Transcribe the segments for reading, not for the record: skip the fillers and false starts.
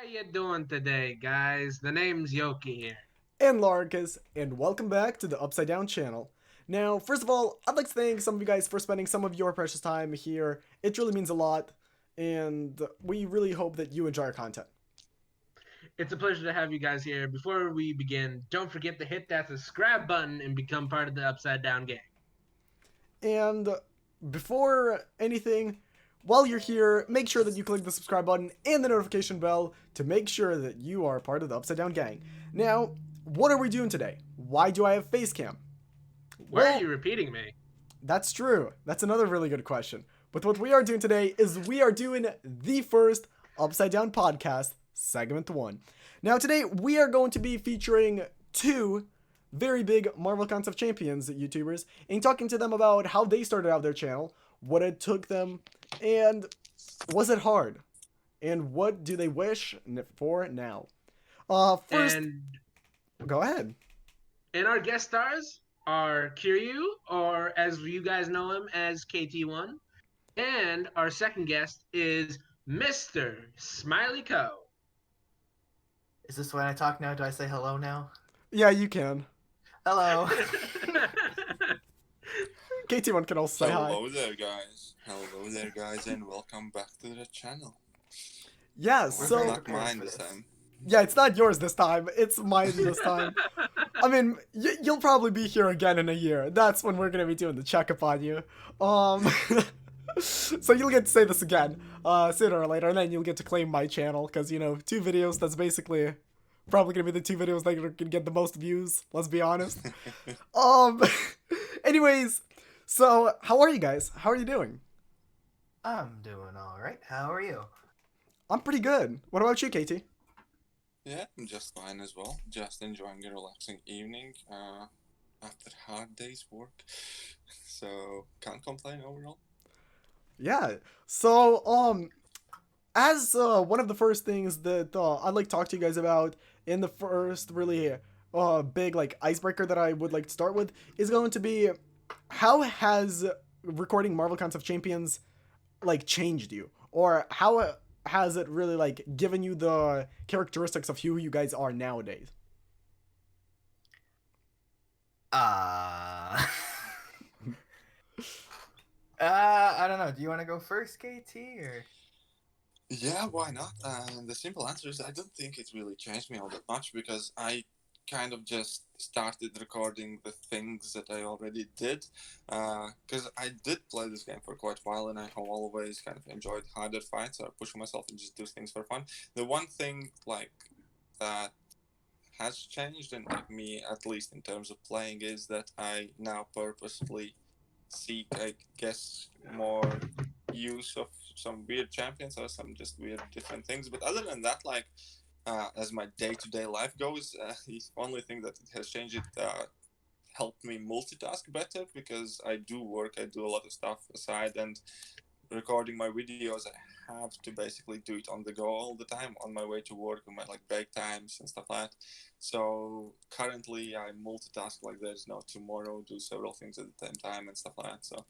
you doing today, guys? The name's Yoki here. And Larkus, and welcome back to the Upside Down channel. Now, first of all, I'd like to thank some of you guys for spending some of your precious time here. It really means a lot, and we really hope that you enjoy our content. It's a pleasure to have you guys here. Before we begin, don't forget to hit that subscribe button and become part of the Upside Down gang. And before anything, while you're here, make sure that you click the subscribe button and the notification bell to make sure that you are part of the Upside Down gang. Now, what are we doing today? Why do I have face cam? Why are Well, you repeating me? that's true. That's another really good question. But what we are doing today is we are doing the first Upside Down Podcast, segment 1. Now, today we are going to be featuring two very big Marvel Contest of Champions YouTubers and talking to them about how they started out their channel, what it took them, and was it hard? And what do they wish for now? First, And go ahead. our guest stars are Kiryu, or as you guys know him as KT1, and our second guest is MrSmileyCo. Is this when I talk now? Do I say hello now? Yeah, you can. Hello. KT1 can also say hi. Hello there, guys. Hello there, guys, and welcome back to the channel. Yeah, We're so very Not mine for this this. time. yeah, it's not yours this time. It's mine this time. I mean, you'll probably be here again in a year. That's when we're gonna be doing the checkup on you. So you'll get to say this again, sooner or later, and then you'll get to claim my channel because two videos. That's basically probably gonna be the two videos that are gonna get the most views. Let's be honest. Um, anyways, so how are you guys? How are you doing? I'm doing alright. How are you? I'm pretty good. What about you, Katie? Yeah, I'm just fine as well. Just enjoying a relaxing evening after hard day's work. So, can't complain overall. Yeah. So, as one of the first things that I'd like to talk to you guys about in the first really big like icebreaker that I would like to start with is going to be how has recording Marvel Contest of Champions like changed you, or how has it really like given you the characteristics of who you guys are nowadays? Uh... I don't know. Do you want to go first, KT, or? Yeah, why not? The simple answer is I don't think it really changed me all that much because I kind of just started recording the things that I already did. Because I did play this game for quite a while and I have always kind of enjoyed harder fights or pushing myself and just do things for fun. The one thing like that has changed in like me, at least in terms of playing, is that I now purposefully seek, I guess, more use of some weird champions or some just weird different things. But other than that, like as my day-to-day life goes, the only thing that it has changed it helped me multitask better because I do work, I do a lot of stuff aside, and recording my videos, I have to basically do it on the go all the time on my way to work, on my like break times and stuff like that. So currently I multitask like there's no tomorrow, do several things at the same time and stuff like that. So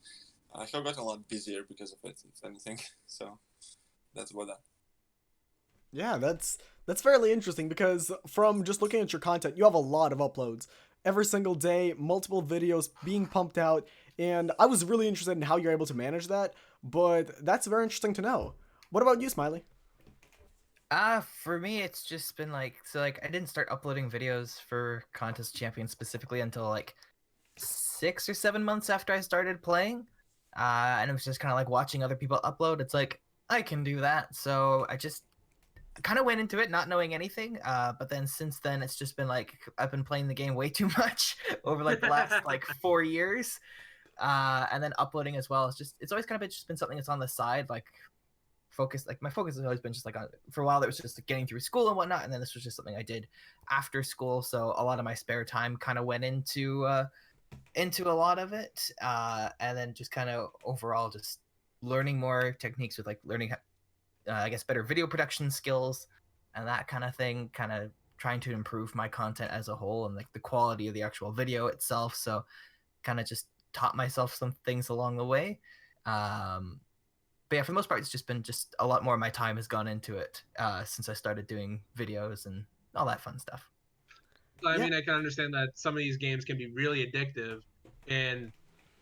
I have gotten a lot busier because of it, if anything. So that's about that. Yeah, that's fairly interesting because from just looking at your content, you have a lot of uploads every single day, multiple videos being pumped out, and I was really interested in how you're able to manage that. But that's very interesting to know. What about you, Smiley? For me, it's just been like, I didn't start uploading videos for Contest Champions specifically until like 6 or 7 months after I started playing. And it was just kind of like watching other people upload. It's like, I can do that. So I just kind of went into it not knowing anything. But then since then, it's just been like, I've been playing the game way too much over like the last like 4 years. And then uploading as well. It's always kind of just been something that's on the side, like my focus has always been just like for a while it was just like, getting through school and whatnot, and then this was just something I did after school, so a lot of my spare time kind of went into a lot of it, and then just kind of overall just learning more techniques with like learning I guess better video production skills and that kind of thing, kind of trying to improve my content as a whole and like the quality of the actual video itself. So kind of just taught myself some things along the way. but yeah, for the most part, it's just been a lot more of my time has gone into it since I started doing videos and all that fun stuff. I Yeah. mean, I can understand that some of these games can be really addictive, and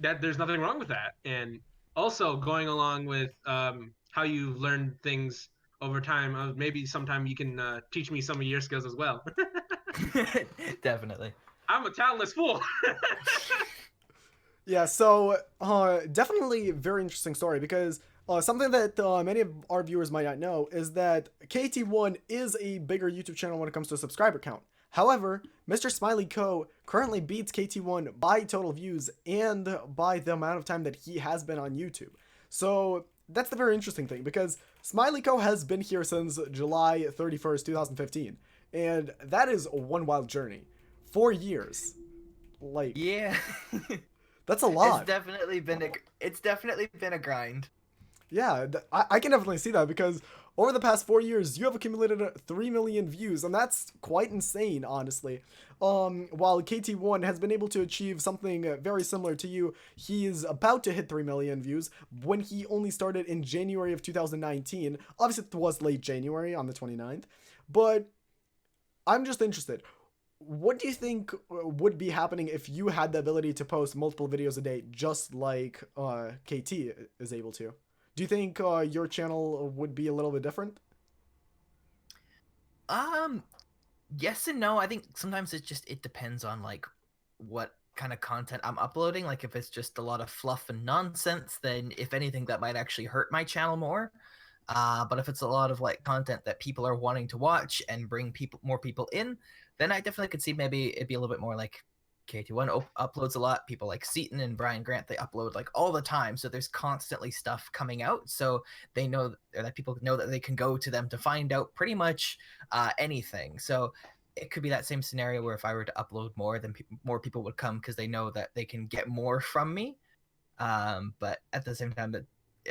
that there's nothing wrong with that. And also going along with how you've learned things over time, maybe sometime you can teach me some of your skills as well. Definitely. I'm a talentless fool. Yeah, so definitely a very interesting story because something that many of our viewers might not know is that KT1 is a bigger YouTube channel when it comes to subscriber count. However, MrSmileyCo currently beats KT1 by total views and by the amount of time that he has been on YouTube. So that's the very interesting thing because SmileyCo has been here since July 31st, 2015. And that is one wild journey. 4 years. Like, Yeah. that's a lot. It's definitely been a grind. Yeah, I can definitely see that because over the past 4 years, you have accumulated 3 million views, and that's quite insane, honestly. While KT1 has been able to achieve something very similar to you, he is about to hit 3 million views when he only started in January of 2019. Obviously, it was late January on the 29th, but I'm just interested. What do you think would be happening if you had the ability to post multiple videos a day, just like KT is able to? Do you think your channel would be a little bit different? Yes and no. I think sometimes it depends on like what kind of content I'm uploading. Like if it's just a lot of fluff and nonsense, then if anything, that might actually hurt my channel more. But if it's a lot of like content that people are wanting to watch and bring more people in, then I definitely could see maybe it'd be a little bit more like KT1 uploads a lot. People like Seaton and Brian Grant, they upload like all the time. So there's constantly stuff coming out. So they know that people know that they can go to them to find out pretty much anything. So it could be that same scenario where if I were to upload more, then more people would come because they know that they can get more from me. But at the same time,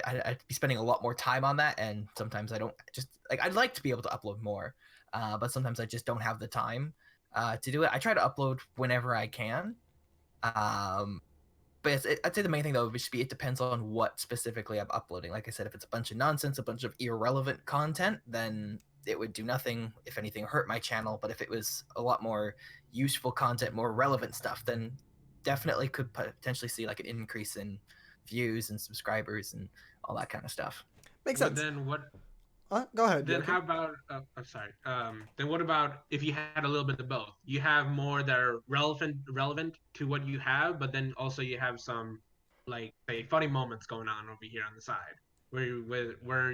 I'd be spending a lot more time on that, and sometimes I don't just like I'd like to be able to upload more, but sometimes I just don't have the time to do it. I try to upload whenever I can, but I'd say the main thing though would just be it depends on what specifically I'm uploading. Like I said, if it's a bunch of nonsense, a bunch of irrelevant content, then it would do nothing, if anything, hurt my channel. But if it was a lot more useful content, more relevant stuff, then definitely could potentially see like an increase in views and subscribers and all that kind of stuff. Makes But sense. then what? Go ahead. Then Joachim. how about? I'm sorry. Then what about if you had a little bit of both? You have more that are relevant to what you have, but then also you have some, like say, funny moments going on over here on the side, where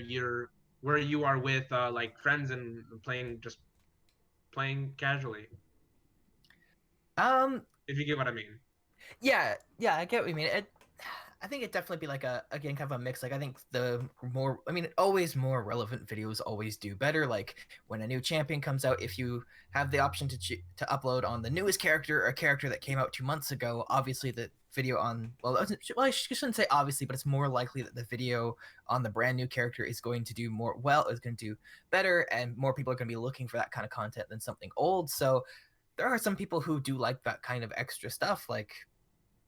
you are with like friends and playing casually. Um, If you get what I mean. yeah, I get what you mean. I think it'd definitely be like again kind of a mix. Like I think always more relevant videos always do better. Like when a new champion comes out, if you have the option to upload on the newest character or a character that came out 2 months ago, obviously the video on I shouldn't say obviously, but it's more likely that the video on the brand new character is going to do is going to do better, and more people are going to be looking for that kind of content than something old. So there are some people who do like that kind of extra stuff, like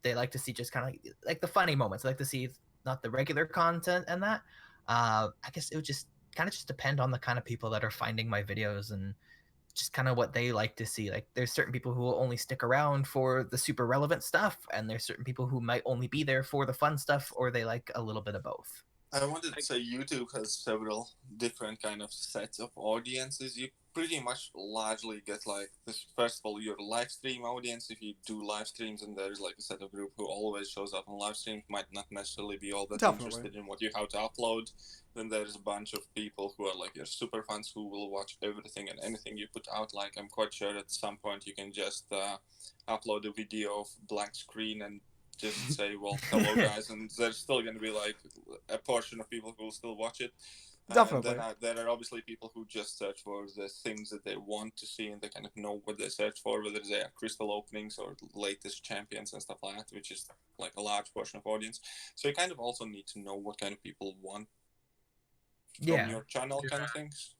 they like to see just kind of like the funny moments. They like to see not the regular content and that. I guess it would just kind of just depend on the kind of people that are finding my videos and just kind of what they like to see. Like there's certain people who will only stick around for the super relevant stuff, and there's certain people who might only be there for the fun stuff, or they like a little bit of both. I wanted to say YouTube has several different kind of sets of audiences. You pretty much largely get like this, first of all, your live stream audience. If you do live streams and there's like a set of group who always shows up on live streams, might not necessarily be all that interested in what you have to upload. Then there's a bunch of people who are like your super fans who will watch everything and anything you put out. Like I'm quite sure at some point you can just upload a video of blank screen and just say, well, hello guys, and there's still going to be like a portion of people who will still watch it. Definitely. And then there are obviously people who just search for the things that they want to see, and they kind of know what they search for, whether they are crystal openings or latest champions and stuff like that, which is like a large portion of audience. So you kind of also need to know what kind of people want from your channel kind of things.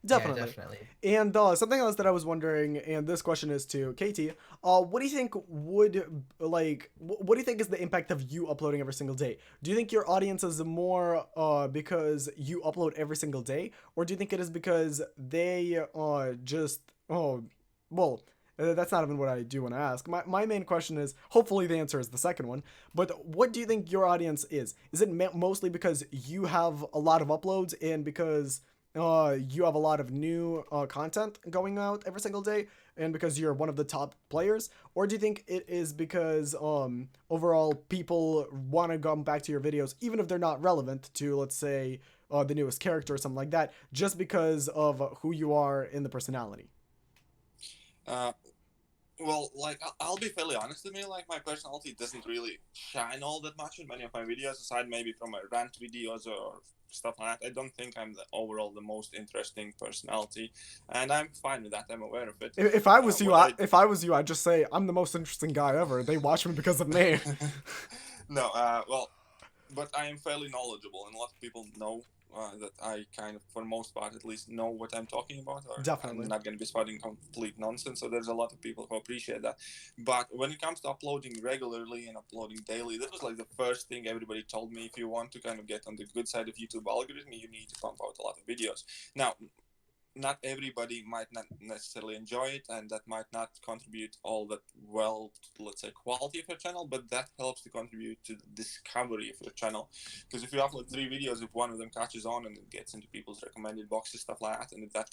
Definitely. Yeah, definitely. And something else that I was wondering, and this question is to Katie, what do you think would, like, what do you think is the impact of you uploading every single day? Do you think your audience is more because you upload every single day, or do you think it is because they just, well, that's not even what I do want to ask. My main question is, hopefully the answer is the second one, but what do you think your audience is? Is it mostly because you have a lot of uploads and because you have a lot of new content going out every single day and because you're one of the top players, or do you think it is because overall people want to come back to your videos even if they're not relevant to, let's say, the newest character or something like that, just because of who you are in the personality? Well, like I'll be fairly honest with me. Like my personality doesn't really shine all that much in many of my videos, aside maybe from my rant videos or stuff like that. I don't think I'm the most interesting personality, and I'm fine with that. I'm aware of it. If I was you, if I was you, I'd just say I'm the most interesting guy ever. They watch me because of me. No, well, but I am fairly knowledgeable, and a lot of people know that I kind of, for the most part at least, know what I'm talking about, or Definitely. I'm not going to be spouting complete nonsense. So there's a lot of people who appreciate that. But when it comes to uploading regularly and uploading daily, that was like the first thing everybody told me. If you want to kind of get on the good side of YouTube algorithm, you need to pump out a lot of videos. Now, not everybody might not necessarily enjoy it, and that might not contribute all that well to, let's say, quality of your channel, but that helps to contribute to the discovery of your channel. Because if you upload 3 videos, if one of them catches on and it gets into people's recommended boxes, stuff like that, and if that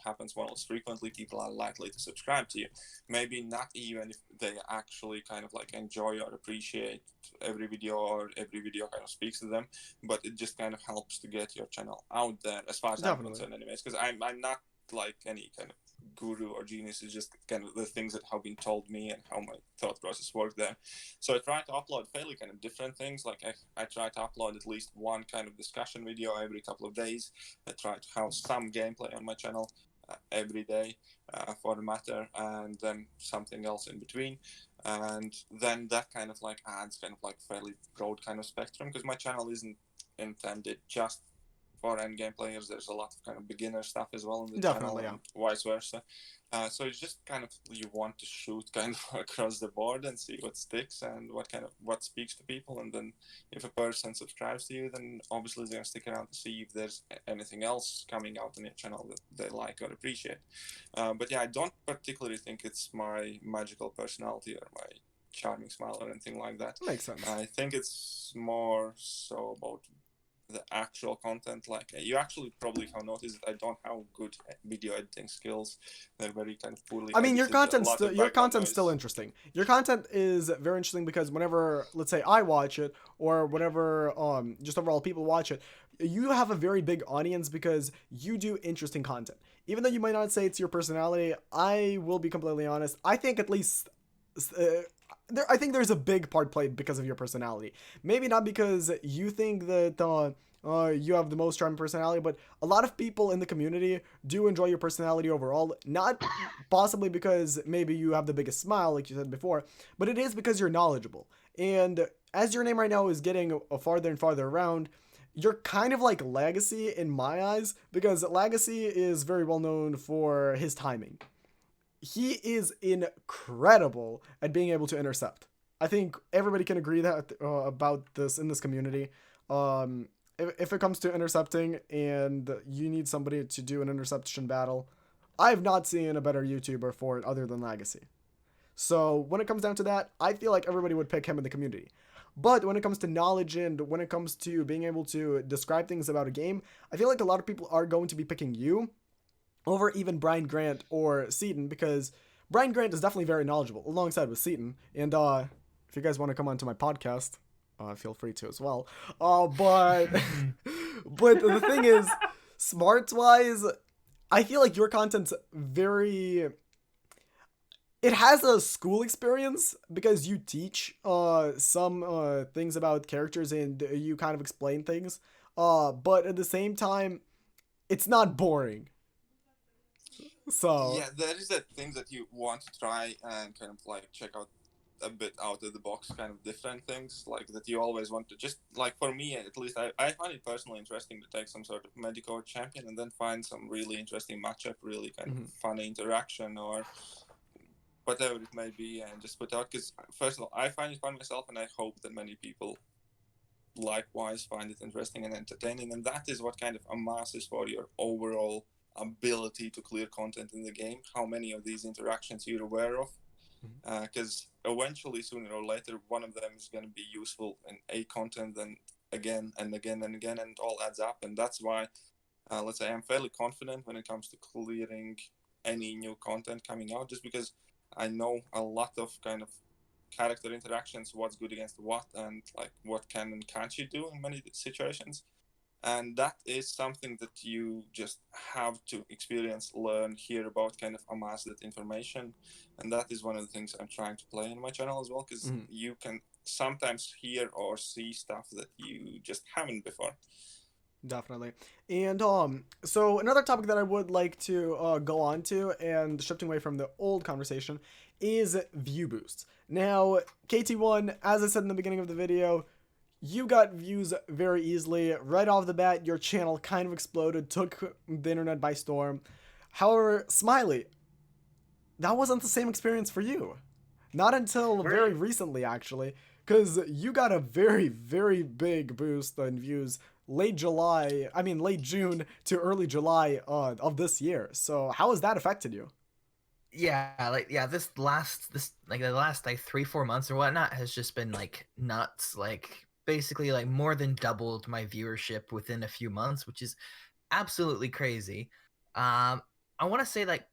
happens more or less frequently, people are likely to subscribe to you. Maybe not even if they actually kind of like enjoy or appreciate every video, or every video kind of speaks to them, but it just kind of helps to get your channel out there, as far as I'm concerned anyways, because I'm not like any kind of guru or genius. Is just kind of the things that have been told me and how my thought process worked there. So I try to upload fairly kind of different things. Like I try to upload at least one kind of discussion video every couple of days. I try to have some gameplay on my channel every day, for the matter, and then something else in between. And then that kind of like adds kind of like fairly broad kind of spectrum, because my channel isn't intended just for end game players. There's a lot of kind of beginner stuff as well in the channel, and vice versa. So it's just kind of, you want to shoot kind of across the board and see what sticks and what speaks to people. And then if a person subscribes to you, then obviously they're gonna stick around to see if there's anything else coming out on your channel that they like or appreciate. But yeah, I don't particularly think it's my magical personality or my charming smile or anything like that. Makes sense. I think it's more so about the actual content. Like, you actually probably have noticed that I don't have good video editing skills. They're very kind of poorly I mean, your edited. content's still interesting. Your content is very interesting because whenever, let's say, I watch it, or whenever just overall people watch it, you have a very big audience because you do interesting content. Even though you might not say it's your personality, I will be completely honest, I think at least I think there's a big part played because of your personality. Maybe not because you think that you have the most charming personality, but a lot of people in the community do enjoy your personality overall. Not possibly because maybe you have the biggest smile, like you said before, but it is because you're knowledgeable. And as your name right now is getting farther and farther around, you're kind of like Legacy in my eyes, because Legacy is very well known for his timing. He is incredible at being able to intercept. I think everybody can agree that about this in this community. If it comes to intercepting and you need somebody to do an interception battle, I have not seen a better YouTuber for it other than Legacy. So when it comes down to that, I feel like everybody would pick him in the community. But when it comes to knowledge and when it comes to being able to describe things about a game, I feel like a lot of people are going to be picking you over even Brian Grant or Seaton, because Brian Grant is definitely very knowledgeable alongside with Seaton. And if you guys want to come onto my podcast, feel free to as well. But the thing is, smarts wise, I feel like your content's very, it has a school experience because you teach some things about characters and you kind of explain things. But at the same time, it's not boring. So yeah, there is that thing that you want to try and kind of like check out a bit out of the box kind of different things, like that you always want to just, like for me at least, I find it personally interesting to take some sort of medical champion and then find some really interesting matchup, really kind of funny interaction or whatever it may be, and just put out, because first of all, I find it fun myself, and I hope that many people likewise find it interesting and entertaining, and that is what kind of amasses for your overall ability to clear content in the game, how many of these interactions you're aware of, because eventually, sooner or later, one of them is going to be useful in a content, then again and again and again, and it all adds up. And that's why, let's say, I'm fairly confident when it comes to clearing any new content coming out, just because I know a lot of kind of character interactions, what's good against what, and like what can and can't you do in many situations. And that is something that you just have to experience, learn, hear about, kind of amass that information. And that is one of the things I'm trying to play in my channel as well, because you can sometimes hear or see stuff that you just haven't before. Definitely. And so another topic that I would like to go on to, and shifting away from the old conversation, is view boosts. Now, KT1, as I said in the beginning of the video, you got views very easily. Right off the bat, your channel kind of exploded, took the internet by storm. However, Smiley, that wasn't the same experience for you. Not until very recently, actually, because you got a very, very big boost in views late June to early July of this year. So how has that affected you? The last 3-4 months or whatnot has just been like nuts. Like basically like more than doubled my viewership within a few months, which is absolutely crazy. I want to say like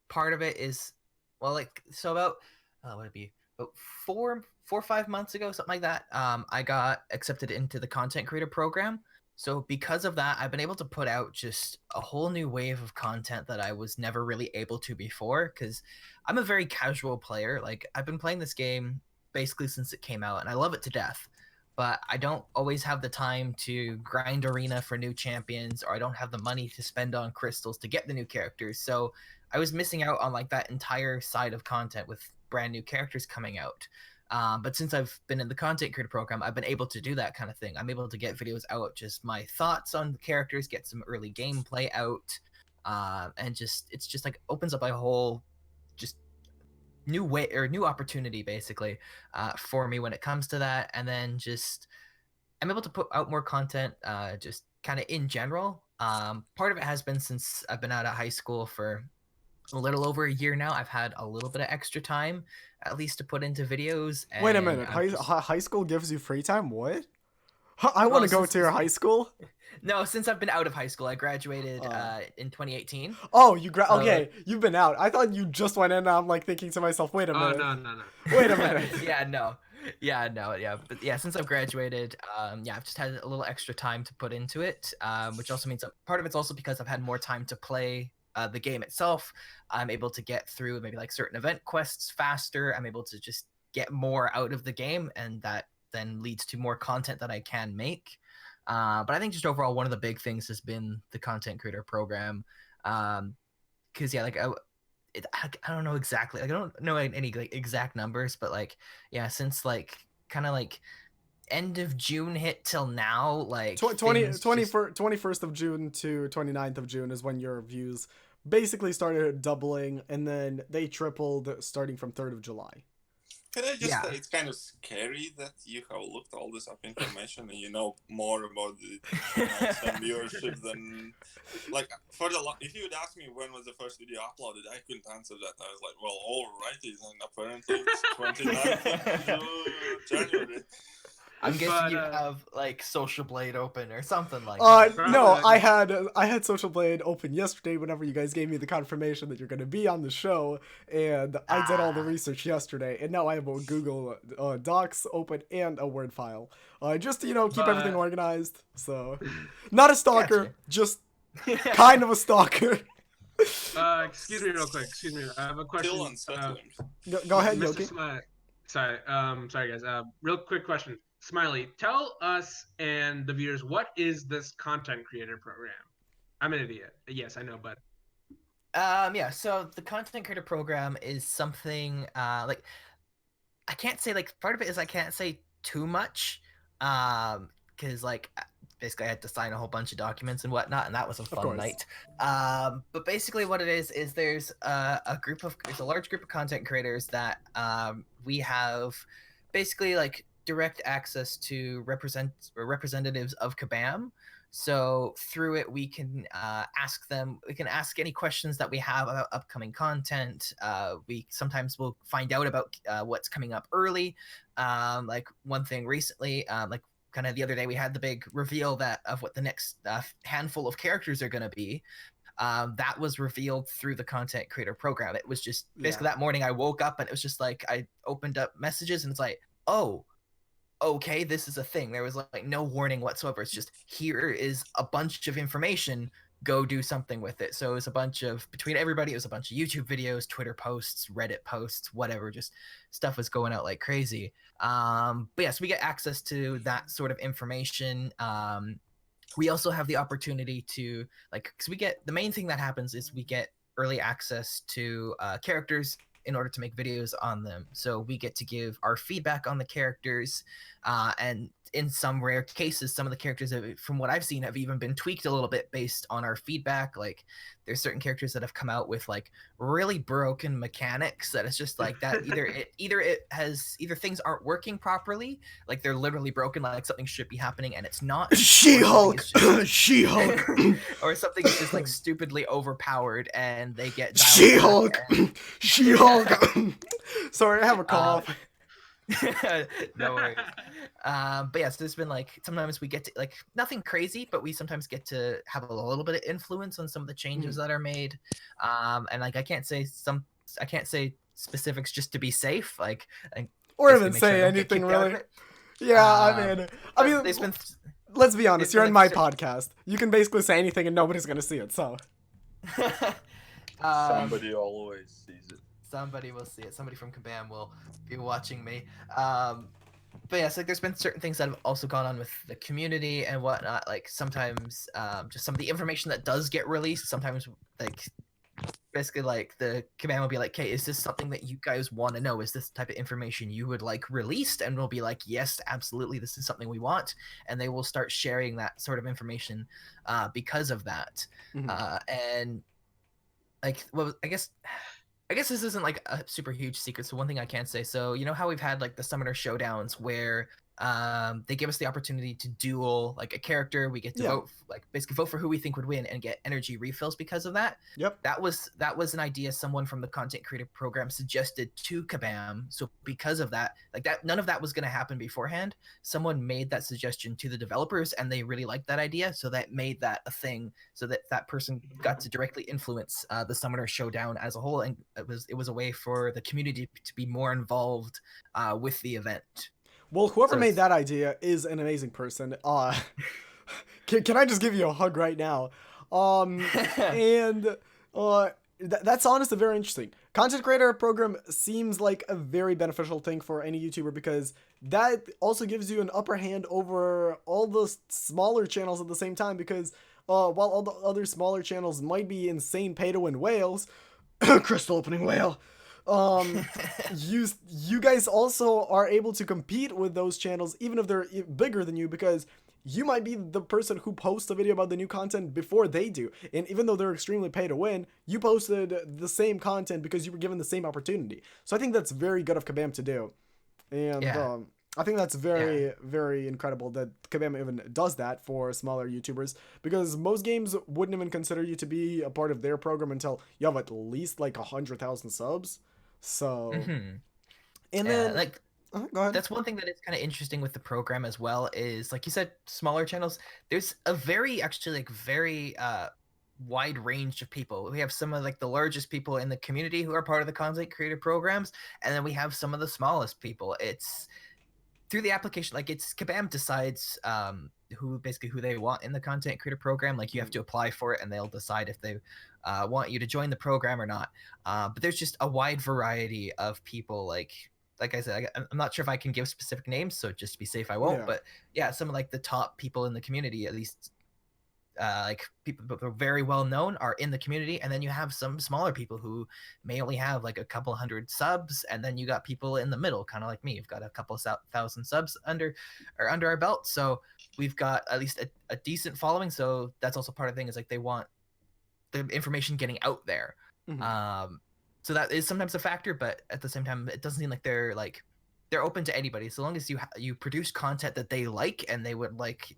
part of it is, well, like, so about what would it be, about 4 or 5 months ago, something like that, I got accepted into the content creator program. So because of that, I've been able to put out just a whole new wave of content that I was never really able to before, because I'm a very casual player. Like, I've been playing this game basically since it came out, and I love it to death. But I don't always have the time to grind arena for new champions, or I don't have the money to spend on crystals to get the new characters. So I was missing out on like that entire side of content with brand new characters coming out. But since I've been in the content creator program, I've been able to do that kind of thing. I'm able to get videos out, just my thoughts on the characters, get some early gameplay out, and it's just like opens up a whole just new way or new opportunity basically for me when it comes to that. And then just I'm able to put out more content just kind of in general. Part of it has been since I've been out of high school for a little over a year now. I've had a little bit of extra time, at least, to put into videos. And wait a minute, high school gives you free time? What? I want to go to your high school. No, since I've been out of high school, I graduated in 2018. Oh, okay, you've been out. I thought you just went in, and I'm like thinking to myself, wait a minute. Oh, no. Wait a minute. But since I've graduated, I've just had a little extra time to put into it, which also means part of it's also because I've had more time to play the game itself. I'm able to get through maybe like certain event quests faster. I'm able to just get more out of the game, and that then leads to more content that I can make. But I think just overall, one of the big things has been the content creator program. Because I don't know exactly. Like, I don't know any like exact numbers, but like, since like kind of like end of June hit till now, like 21st of June to 29th of June is when your views basically started doubling, and then they tripled starting from 3rd of July. Can I just say it's kind of scary that you have looked all this up information and you know more about the viewership than, like, if you would ask me when was the first video uploaded, I couldn't answer that. I was like, well, alrighty, then apparently it's 29th of January. I'm guessing you have like Social Blade open or something like that. No, I had Social Blade open yesterday whenever you guys gave me the confirmation that you're going to be on the show, and I did all the research yesterday, and now I have a Google Docs open and a Word file, just to keep everything organized. So, not a stalker, just kind of a stalker. Excuse me real quick. Excuse me. I have a question. Go ahead, Yoki. Sorry guys. Real quick question. Smiley, tell us and the viewers, what is this content creator program? I'm an idiot. Yes, I know, but so the content creator program is something like I can't say like part of it is I can't say too much, because like basically I had to sign a whole bunch of documents and whatnot, and that was a fun course. night. But basically what it is there's there's a large group of content creators that we have basically like direct access to representatives of Kabam. So through it, we can we can ask any questions that we have about upcoming content. We sometimes will find out about what's coming up early. Like one thing recently, like kind of the other day, we had the big reveal of what the next handful of characters are going to be. That was revealed through the content creator program. It was just basically that morning I woke up and it was just like I opened up messages and it's like, oh, okay, this is a thing. There was like no warning whatsoever. It's just here is a bunch of information. Go do something with it. So it was a bunch of between everybody. It was a bunch of YouTube videos, Twitter posts, Reddit posts, whatever. Just stuff was going out like crazy. But yes, we get access to that sort of information. We also have the opportunity to because we get the main thing that happens is we get early access to characters in order to make videos on them. So we get to give our feedback on the characters, and in some rare cases, some of the characters from what I've seen have even been tweaked a little bit based on our feedback. Like there's certain characters that have come out with like really broken mechanics that it's just like that either things aren't working properly, like they're literally broken, like something should be happening and it's not. She-Hulk, She-Hulk, or something is just like stupidly overpowered and they get She-Hulk, She-Hulk. Sorry, I have a cough. No worries. But yes, there's been like sometimes we get to like nothing crazy, but we sometimes get to have a little bit of influence on some of the changes that are made. And like I can't say specifics just to be safe, like or even say anything really. Yeah, I mean, there's been let's be honest, you're in my podcast. You can basically say anything and nobody's gonna see it, so. Somebody always sees it. Somebody will see it. Somebody from Kabam will be watching me. But yes, like there's been certain things that have also gone on with the community and whatnot. Like sometimes just some of the information that does get released, sometimes like basically like the Kabam will be like, okay, is this something that you guys want to know? Is this type of information you would like released? And we'll be like, yes, absolutely, this is something we want. And they will start sharing that sort of information because of that. And like, well, I guess this isn't like a super huge secret. So one thing I can say, so you know how we've had like the Summoner Showdowns where they give us the opportunity to duel like a character. We get to vote, like basically vote for who we think would win and get energy refills because of that. Yep. That was an idea someone from the content creator program suggested to Kabam. So because of that, like that, none of that was going to happen beforehand. Someone made that suggestion to the developers and they really liked that idea. So that made that a thing so that that person got to directly influence the Summoner Showdown as a whole. And it was a way for the community to be more involved with the event. Well, whoever made that idea is an amazing person. Can I just give you a hug right now? And that's honestly very interesting. Content creator program seems like a very beneficial thing for any YouTuber because that also gives you an upper hand over all the smaller channels at the same time because while all the other smaller channels might be insane pay-to-win whales, crystal opening whale, you guys also are able to compete with those channels even if they're bigger than you because you might be the person who posts a video about the new content before they do, and even though they're extremely pay to win, you posted the same content because you were given the same opportunity. So I think that's very good of Kabam to do, and I think that's very very incredible that Kabam even does that for smaller YouTubers because most games wouldn't even consider you to be a part of their program until you have at least like 100,000 subs. So, and then like, go ahead. That's one thing that is kind of interesting with the program as well is, like you said, smaller channels. There's a very wide range of people. We have some of like the largest people in the community who are part of the content creator programs, and then we have some of the smallest people. It's through the application, like it's Kabam decides who they want in the content creator program. Like you have to apply for it and they'll decide if they want you to join the program or not. But there's just a wide variety of people. Like I said, I'm not sure if I can give specific names, so just to be safe, I won't. But yeah, some of like the top people in the community, at least like people who are very well known are in the community, and then you have some smaller people who may only have like a couple hundred subs, and then you got people in the middle, kind of like me. You've got a couple thousand subs under our belt, so we've got at least a decent following. So that's also part of the thing, is like they want the information getting out there. Mhm. So that is sometimes a factor, but at the same time, it doesn't seem like they're open to anybody, so long as you produce content that they like, and they would like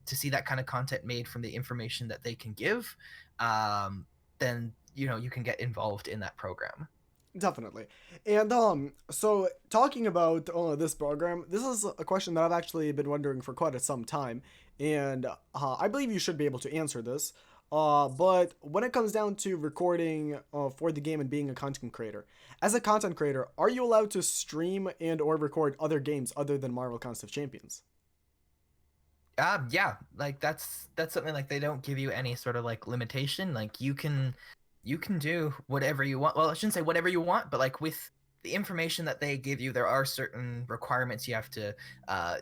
to see that kind of content made from the information that they can give. Then you can get involved in that program. Definitely. And so talking about this program, this is a question that I've actually been wondering for quite some time, and I believe you should be able to answer this. But when it comes down to recording for the game and being a content creator, as a content creator, are you allowed to stream and or record other games other than Marvel Contest of Champions? Yeah, like that's something, like they don't give you any sort of like limitation. Like you can do whatever you want. Well, I shouldn't say whatever you want, but like with the information that they give you, there are certain requirements you have to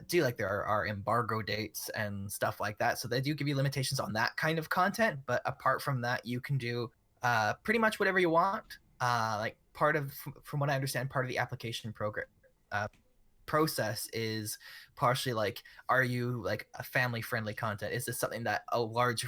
do. Like there are embargo dates and stuff like that. So they do give you limitations on that kind of content. But apart from that, you can do pretty much whatever you want. Like from what I understand, part of the application program process is partially like, are you like a family friendly content? Is this something that a large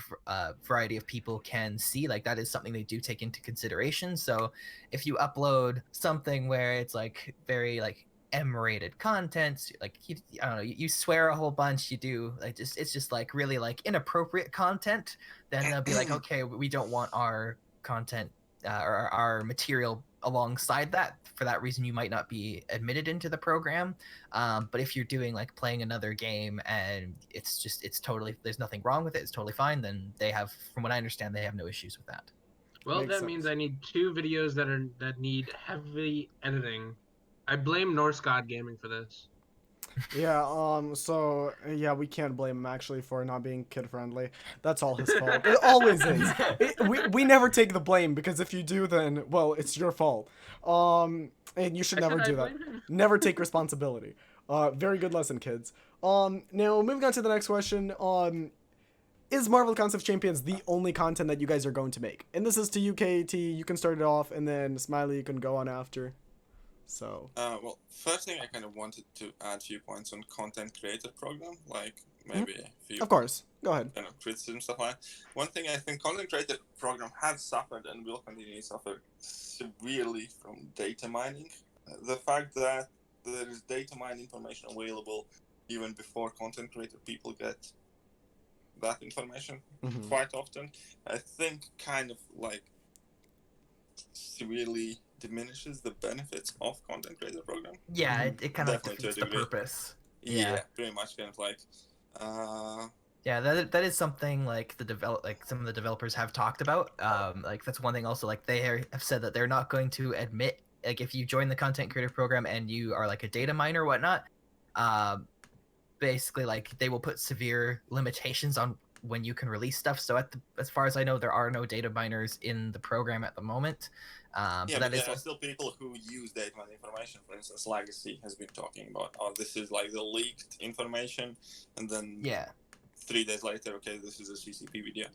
variety of people can see? Like that is something they do take into consideration. So if you upload something where it's like very like M-rated content, like I don't know, you swear a whole bunch, you do like it's just like really like inappropriate content, then they'll be like, okay, we don't want our content or our material alongside that. For that reason, you might not be admitted into the program. But if you're doing like playing another game and it's totally, there's nothing wrong with it, it's totally fine, then they have, from what I understand, they have no issues with that. Well, Makes that sense. means I need 2 videos that need heavy editing. I blame Norse God Gaming for this. Yeah, so yeah, we can't blame him actually for not being kid friendly. That's all his fault. It always is. We never take the blame, because if you do, then well, it's your fault. And you should I never said I do that. blame him. Never take responsibility. Very good lesson, kids. Now moving on to the next question. Is Marvel Contest of Champions the only content that you guys are going to make? And this is to you, KT. You can start it off, and then Smiley, you can go on after. So. Well, first thing I kind of wanted to add a few points on content creator program, like maybe a few Of course. Go ahead. kind of criticism stuff like that. One thing I think content creator program has suffered and will continue to suffer severely from data mining. The fact that there is data mine information available even before content creator people get that information Mhm. quite often, I think kind of like severely diminishes the benefits of content creator program. Yeah, it kind of Definitely to a defeats the degree. purpose. Yeah, pretty much kind of like Yeah, that is something like some of the developers have talked about. Like that's one thing also, like they have said that they're not going to admit, like if you join the content creator program and you are like a data miner or whatnot, basically like they will put severe limitations on when you can release stuff. So as far as I know, there are no data miners in the program at the moment. yeah, but but that is there are still people who use data mine information. For instance, Legacy has been talking about, oh, this is like the leaked information, and then yeah. 3 days later, okay, this is a CCP video.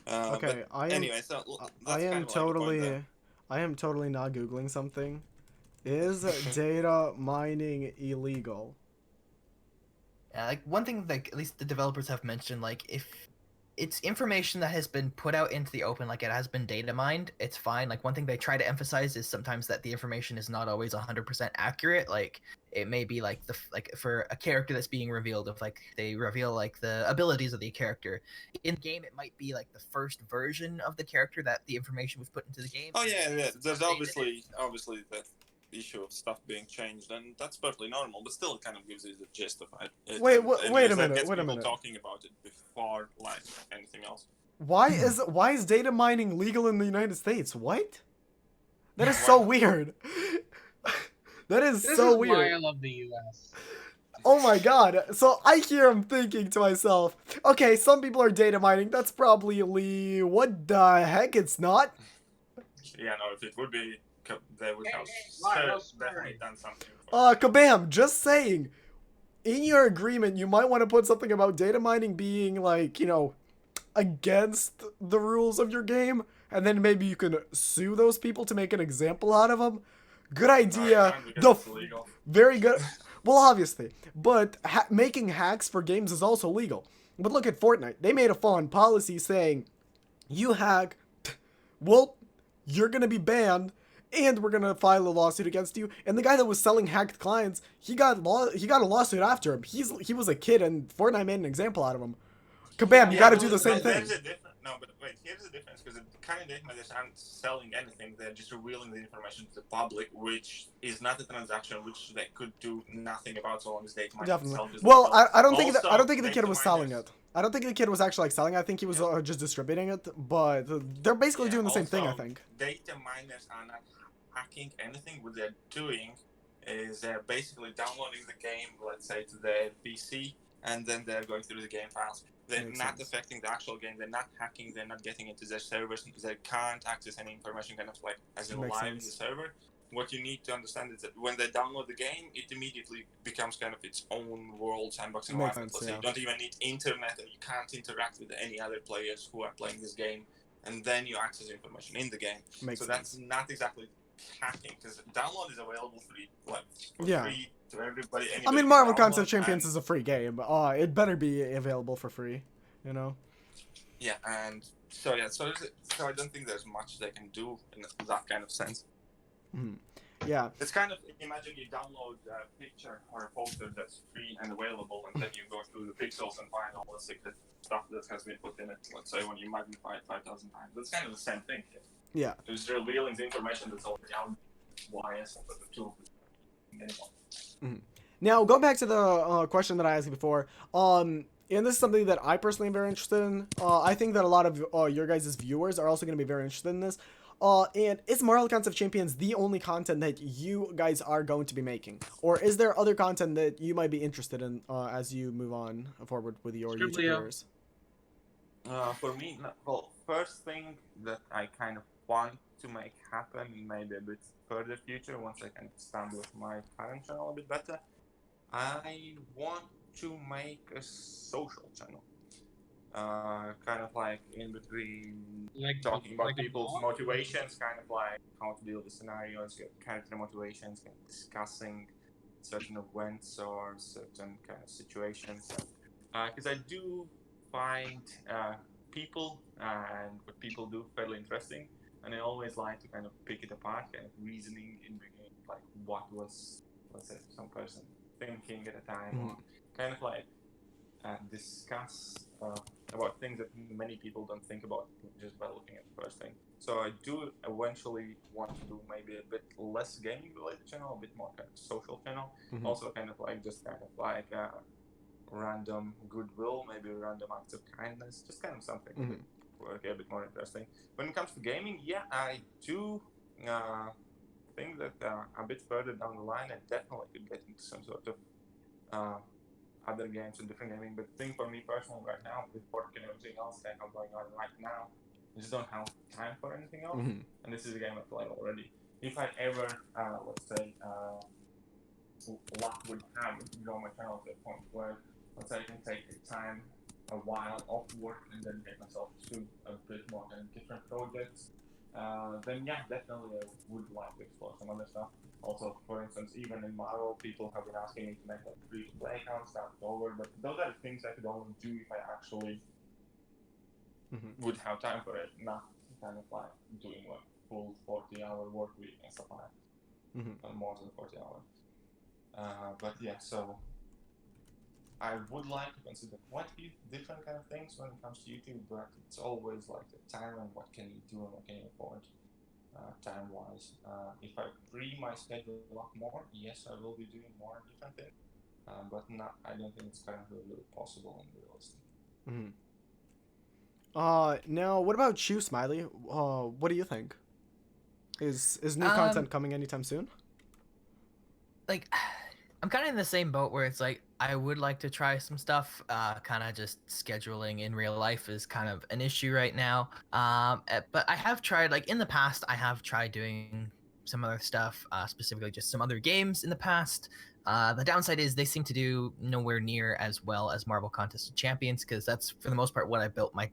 Okay, but anyway, so that's I kind am of like the point totally, there. I am totally not googling something. Is data mining illegal? Like one thing that at least the developers have mentioned, like if it's information that has been put out into the open, like it has been data mined, it's fine. Like one thing they try to emphasize is sometimes that the information is not always 100% accurate. Like it may be like like for a character that's being revealed, if like they reveal like the abilities of the character in the game, it might be like the first version of the character that the information was put into the game. Oh yeah, yeah. There's Updated. obviously that issue of stuff being changed, and that's perfectly normal. But still, it kind of gives you the gist of it. Wait a Anyways, minute, that gets wait a people minute. talking about it before like anything else. Why is data mining legal in the United States? What? That is so weird. That is This so is why I weird. love the U.S. Oh my god. So I hear him thinking to myself, okay, some people are data mining. That's probably illegal. What the heck? It's not. Yeah, no. If it would be, they would have no definitely done something. Kabam, just saying. In your agreement, you might want to put something about data mining being like, against the rules of your game, and then maybe you can sue those people to make an example out of them. Good idea. It's illegal. Very good. Well, obviously, but making hacks for games is also legal. But look at Fortnite. They made a full-on policy saying, you hack, well, you're gonna be banned, and we're gonna file a lawsuit against you. And the guy that was selling hacked clients, he got a lawsuit after him. He was a kid, and Fortnite made an example out of him. Kabam, you gotta do the same thing. No, but wait, here's the difference, because the kind of datamasters aren't selling anything, they're just revealing the information to the public, which is not a transaction, which they could do nothing about so long as data miners Definitely. themselves. Well, I don't think the kid data was selling miners- it. I don't think the kid was actually like selling it. I think he was just distributing it, but they're basically doing the same thing, I also, think. Data miners are not hacking anything. What they're doing is they're basically downloading the game, let's say, to their PC, and then they're going through the game files. They're Makes not sense. affecting the actual game. They're not hacking. They're not getting into their servers because they can't access any information kind of like as in Makes live in the sense. server. What you need to understand is that when they download the game, it immediately becomes kind of its own world sandbox Makes environment. sense, Let's say yeah. you don't even need internet and you can't interact with any other players who are playing this game, and then you access information in the game. Makes so sense. that's not exactly hacking because download is available for Yeah. free to everybody. I Anybody mean, can Marvel download, Contest Champions and- is a free game. It better be available for free, you know? Yeah, and so I don't think there's much they can do in that kind of sense. Yeah. It's kind of, imagine you download a picture or a poster that's free and available, and then you go through the pixels and find all the secret stuff that has been put in it. Let's say when you magnify it 5,000 times. It's kind of the same thing here. Yeah. It's revealing the information that's already out. Why is it the tool? Anymore. Now, going back to the question that I asked you before, and this is something that I personally am very interested in. I think that a lot of your guys' viewers are also going to be very interested in this. And is Marvel Contest of Champions the only content that you guys are going to be making? Or is there other content that you might be interested in as you move on forward with your YouTube careers? For me, well, first thing that I kind of want to make happen, maybe a bit further future, once I can stand with my current channel a bit better, I want to make a social channel. Kind of like in between Like talking about like a people's blog? motivations, kind of like how to deal with scenarios, your character motivations, kind of discussing certain events or certain kind of situations. Because I do find people and what people do fairly interesting, and I always like to kind of pick it apart, kind of reasoning in the game, like what was, let's say, some person thinking at a time, or kind of like discuss about things that many people don't think about just by looking at the first thing. So I do eventually want to do maybe a bit less gaming related channel, a bit more kind of social channel. Also kind of like just kind of like random goodwill, maybe random acts of kindness, just kind of something a bit more interesting. When it comes to gaming, yeah, I do think that a bit further down the line I definitely could get into some sort of other games and different gaming, but the thing for me personally right now, with work and everything else that I'm going on right now, I just don't have time for anything else. And this is a game I play already. If I ever, let's say, luck would have to grow my channel to a point where, let's say, I can take the time, a while off work, and then get myself to a bit more kind of different projects, then yeah, definitely I would like to explore some other stuff. Also, for instance, even in Marvel, people have been asking me to make like free-to-play accounts, start over, but those are the things I could only do if I actually would have time for it, not kind of like doing like full 40-hour work week and stuff like that, or more than 40 hours. But yeah, so I would like to consider quite a few different kind of things when it comes to YouTube, but it's always like the time and what can you do and what can you afford. Time-wise, if I free my schedule a lot more, yes, I will be doing more different things, but not. I don't think it's currently really possible and realistic. Now, what about you, Smiley? What do you think? Is new content coming anytime soon? Like, I'm kind of in the same boat where it's like I would like to try some stuff. Kind of just scheduling in real life is kind of an issue right now. But I have tried, like in the past, I have tried doing some other stuff, specifically just some other games in the past. The downside is they seem to do nowhere near as well as Marvel Contest of Champions, because that's for the most part what I built my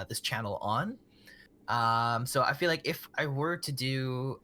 this channel on. So I feel like if I were to do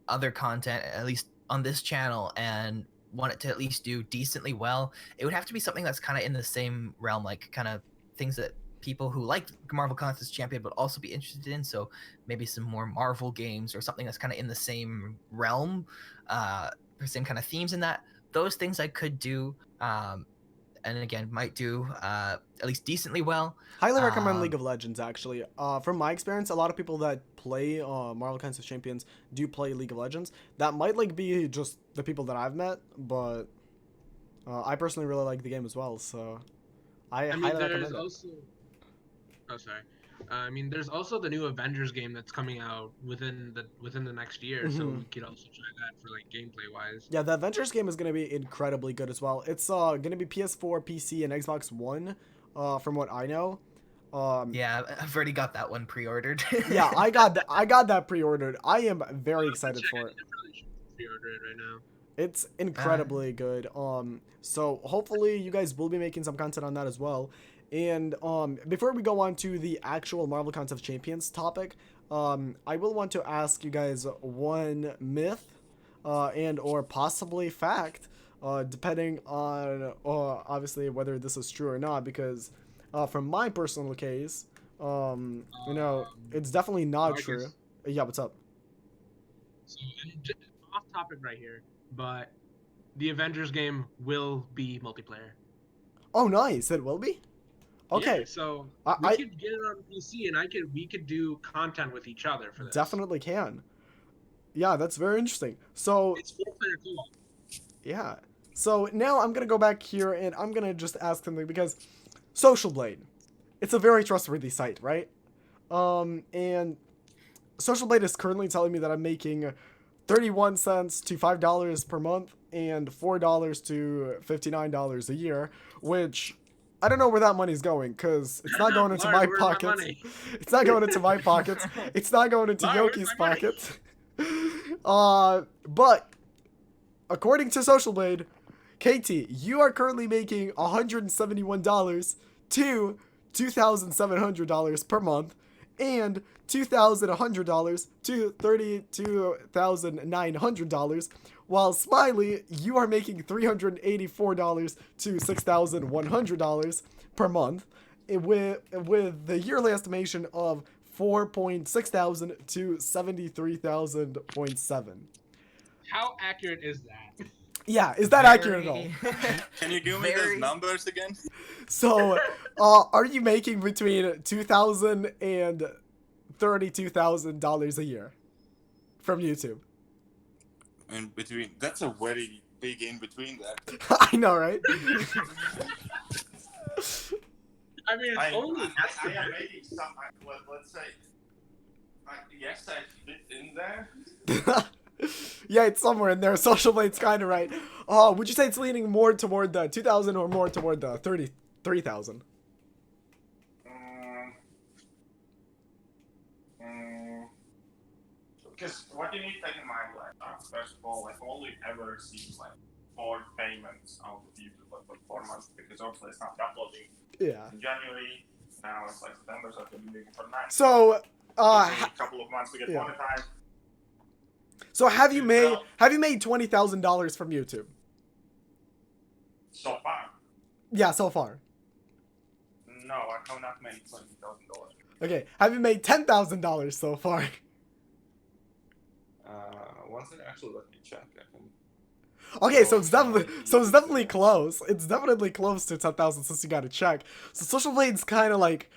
other content, at least on this channel, and want it to at least do decently well, it would have to be something that's kind of in the same realm, like kind of things that people who like Marvel Contest Champion would also be interested in. So maybe some more Marvel games or something that's kind of in the same realm, or same kind of themes in that. Those things I could do, and again might do at least decently well. Highly recommend League of Legends, actually. From my experience, a lot of people that play Marvel Contest Champions do play League of Legends. That might like be just the people that I've met, but I personally really like the game as well. So I mean, highly there's recommend also. Oh, sorry. I mean, there's also the new Avengers game that's coming out within the next year, so we could also try that for like gameplay wise. Yeah, the Avengers game is going to be incredibly good as well. It's going to be PS4, PC, and Xbox One, from what I know. Yeah, I've already got that one pre-ordered. Yeah, I got that pre-ordered. I am very excited for it. I probably should pre-order it right now. It's incredibly good. So hopefully you guys will be making some content on that as well. And before we go on to the actual Marvel Contest Champions topic, I will want to ask you guys one myth and or possibly fact, depending on obviously whether this is true or not, because from my personal case, you know, it's definitely not true. Yeah, what's up? So, just off topic right here, but the Avengers game will be multiplayer. Oh, nice. It will be? Okay. Yeah, so I could get it on PC, and we could do content with each other for this. definitely can. Yeah, that's very interesting. So It's 4-player co-op. yeah. So now I'm gonna go back here and I'm gonna just ask something, because Social Blade, it's a very trustworthy site, right? And Social Blade is currently telling me that I'm making 31 cents to $5 per month and $4 to $59 a year, which I don't know where that money's going, because it's not going into my pockets. It's not going into my pockets. It's not going into Yoki's pockets. But according to Social Blade, KT, you are currently making $171 to $2,700 per month and $2,100 to $32,900, while Smiley, you are making $384 to $6,100 per month, with the yearly estimation of $4,600 to $73,000.7. How accurate is that? Yeah, is that accurate at all? Can you give me those numbers again? So, are you making between $2,000 and $32,000 a year from YouTube? In between, that's a very big in between that. I know, right? I mean, it's only. I am making some. Let's say, yes, I fit in there. Yeah, it's somewhere in there. Social Blade's kind of right. Would you say it's leaning more toward the 2,000 or more toward the 33,000? Because what you need to take in mind, like, first of all, I've only ever received like 4 payments out of YouTube for 4 months, because obviously it's not uploading Yeah. in January. Now it's like September, so I've been doing it for 9. So, It takes a couple of months to get monetized. So have you made $20,000 from YouTube? So far, Yeah, so far. no, I have not made $20,000. Okay, have you made $10,000 so far? Once it actually let me check, I can. Okay, so it's definitely close. It's definitely close to 10,000 since you got to check. So Social Blade's kind of like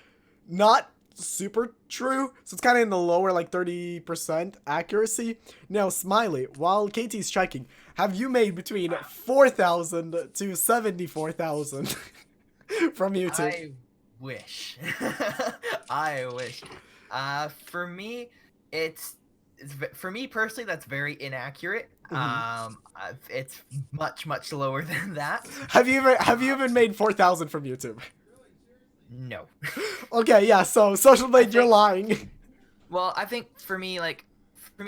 not super true, so it's kind of in the lower like 30% accuracy. Now, Smiley, while KT's checking, have you made between 4,000 to 74,000 from YouTube? I wish. I wish. For me, for me personally, that's very inaccurate. It's much lower than that. Have you even made 4,000 from YouTube? No. Okay, yeah. So Social Blade, you're lying. Well, I think for me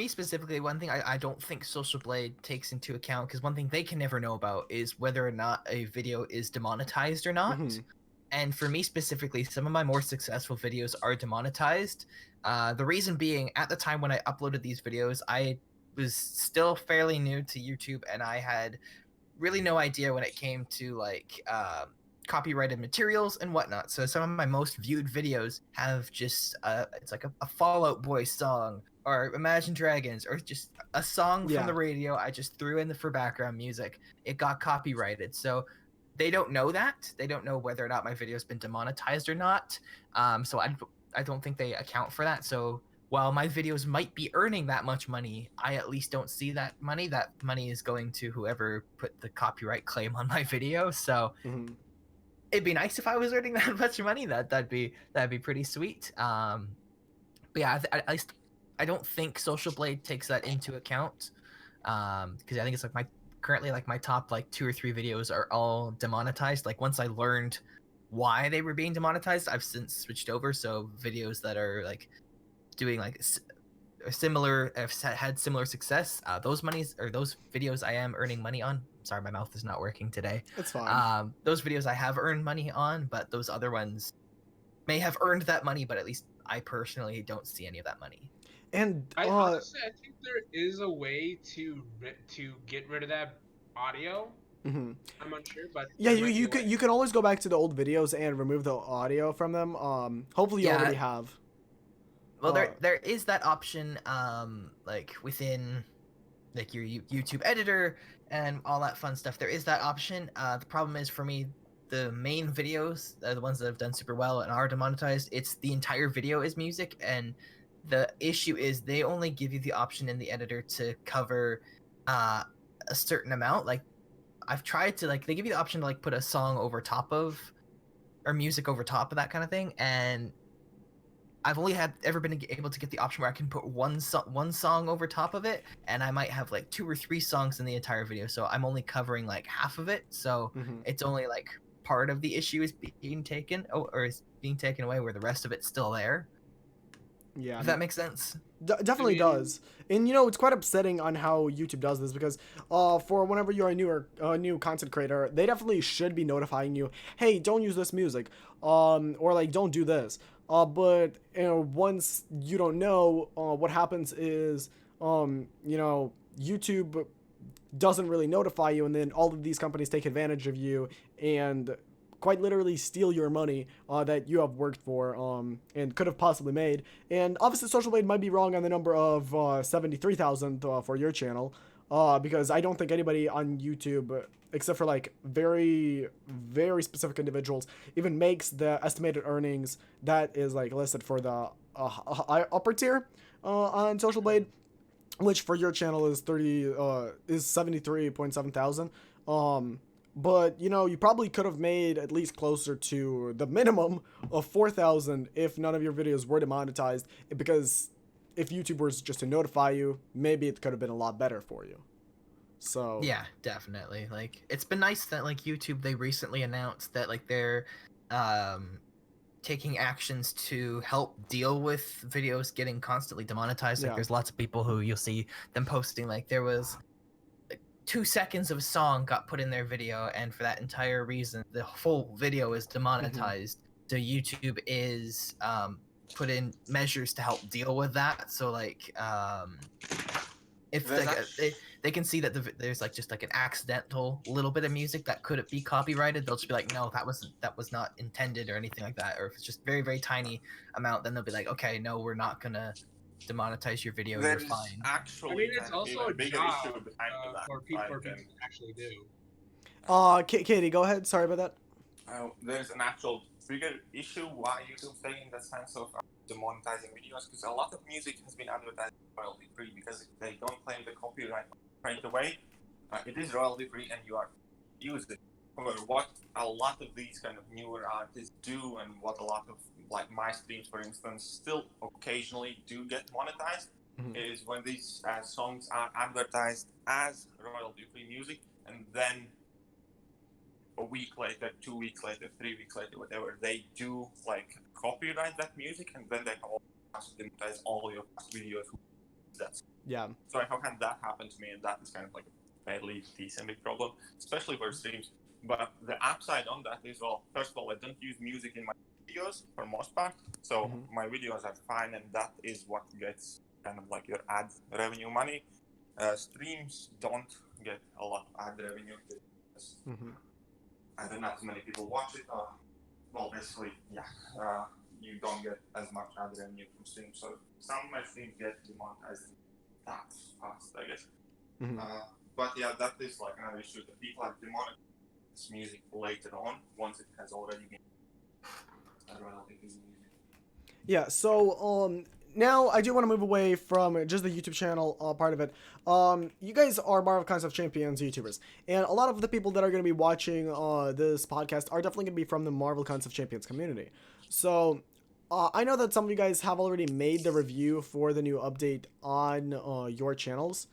specifically, one thing I don't think Social Blade takes into account, because one thing they can never know about is whether or not a video is demonetized or not. And for me specifically, some of my more successful videos are demonetized. The reason being, at the time when I uploaded these videos, I was still fairly new to YouTube, and I had really no idea when it came to like copyrighted materials and whatnot. So some of my most viewed videos have just it's like a Fall Out Boy song or Imagine Dragons or just a song Yeah. from the radio I just threw in for background music. It got copyrighted. So they don't know that. They don't know whether or not my video's been demonetized or not. So I don't think they account for that. So while my videos might be earning that much money, I at least don't see that money. That money is going to whoever put the copyright claim on my video. So it'd be nice if I was earning that much money. That'd be pretty sweet. But yeah, at least I don't think Social Blade takes that into account. Because I think it's like currently my top like 2 or 3 videos are all demonetized. Like once I learned why they were being demonetized, I've since switched over. So videos that are like doing like similar, have had similar success, those videos I am earning money on. Sorry, my mouth is not working today. It's fine. Those videos I have earned money on, but those other ones may have earned that money, but at least I personally don't see any of that money. And I honestly, I think there is a way to get rid of that audio. I'm unsure, but yeah, you can always go back to the old videos and remove the audio from them. Hopefully you already have. Well, there is that option, like within like your YouTube editor and all that fun stuff. There is that option. The problem is for me, the main videos, the ones that have done super well and are demonetized, it's the entire video is music, and the issue is they only give you the option in the editor to cover a certain amount. Like I've tried to they give you the option to like put a song over top of or music over top of that kind of thing, and I've only ever been able to get the option where I can put one song over top of it, and I might have like 2 or 3 songs in the entire video, so I'm only covering like half of it. So it's only like part of the issue is being taken or is being taken away, where the rest of it's still there. Yeah, if that makes sense. Definitely does. And it's quite upsetting on how YouTube does this, because for whenever you're a new content creator, they definitely should be notifying you, hey, don't use this music, or like don't do this. But once you don't know, what happens is YouTube doesn't really notify you, and then all of these companies take advantage of you and quite literally steal your money that you have worked for and could have possibly made. And obviously Social Blade might be wrong on the number of 73,000 for your channel, because I don't think anybody on YouTube, except for like very, very specific individuals, even makes the estimated earnings that is like listed for the upper tier on Social Blade, which for your channel is 73.7 thousand. But you probably could have made at least closer to the minimum of 4,000 if none of your videos were demonetized, because if YouTube was just to notify you, maybe it could have been a lot better for you. So yeah, definitely. Like it's been nice that like YouTube, they recently announced that like they're taking actions to help deal with videos getting constantly demonetized. Like there's lots of people who you'll see them posting like there was 2 seconds of a song got put in their video, and for that entire reason the full video is demonetized. So YouTube is put in measures to help deal with that. So like if they can see that there's like just like an accidental little bit of music that couldn't be copyrighted, they'll just be like, no, that was not intended or anything like that. Or if it's just very, very tiny amount, then they'll be like, okay, no, we're not gonna demonetize your video. You're fine. Actually, it's also a bigger job issue behind that. for people to actually do. Katie, go ahead. Sorry about that. There's an actual bigger issue why YouTube's taking the stance of demonetizing videos, because a lot of music has been advertised royalty free, because if they don't claim the copyright right away, it is royalty free and you are using it. However, what a lot of these kind of newer artists do, and what a lot of like my streams, for instance, still occasionally do get monetized, is when these songs are advertised as royalty free music, and then a week later, 2 weeks later, 3 weeks later, whatever, they do like copyright that music, and then they have to monetize all your videos. So I have had that happen to me, and that is kind of like a fairly decent big problem, especially for streams. But the upside on that is, well, first of all, I don't use music in my videos for most part, so my videos are fine, and that is what gets kind of like your ad revenue money. Streams don't get a lot of ad revenue because I don't know how many people watch it, or well, basically, you don't get as much ad revenue from streams. So some of my streams get demonetized that fast, I guess. But yeah, that is like another issue that people are demonetizing music later on once it has already been. I don't think it's music. Yeah. So now I do want to move away from just the YouTube channel part of it. You guys are Marvel Contest Champions YouTubers, and a lot of the people that are going to be watching this podcast are definitely going to be from the Marvel Contest Champions community. So I know that some of you guys have already made the review for the new update on your channels.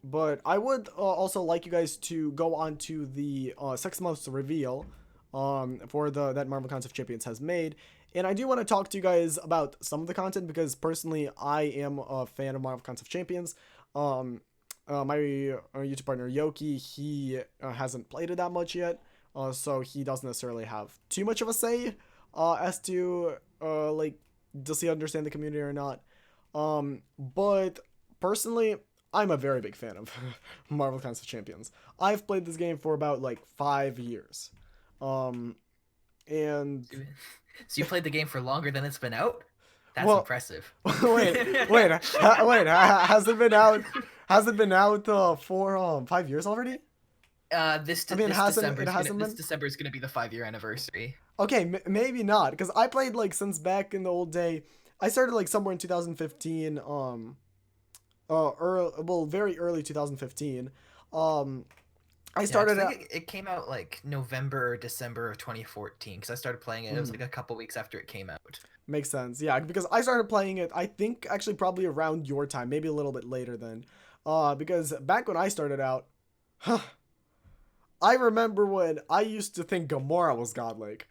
But I would also like you guys to go on to the 6 months reveal for that Marvel Contest Champions has made. And I do want to talk to you guys about some of the content because personally I am a fan of Marvel Contest Champions. My YouTube partner Yoki, he hasn't played it that much yet, so he doesn't necessarily have too much of a say as to like does he understand the community or not. But personally, I'm a very big fan of Marvel Contest Champions. I've played this game for about like 5 years. And So you played the game for longer than it's been out? That's impressive. wait, has it been out? Has it been out for 5 years already? This December is gonna be the 5-year anniversary. Okay, maybe not, because I played like since back in the old day. I started like somewhere in 2015. Very early 2015. I started out. It came out like November or December of 2014 because I started playing it. It was like a couple weeks after it came out. Makes sense, yeah, because I started playing it, I think, actually probably around your time, maybe a little bit later then. Because back when I started out, I remember when I used to think Gamora was godlike.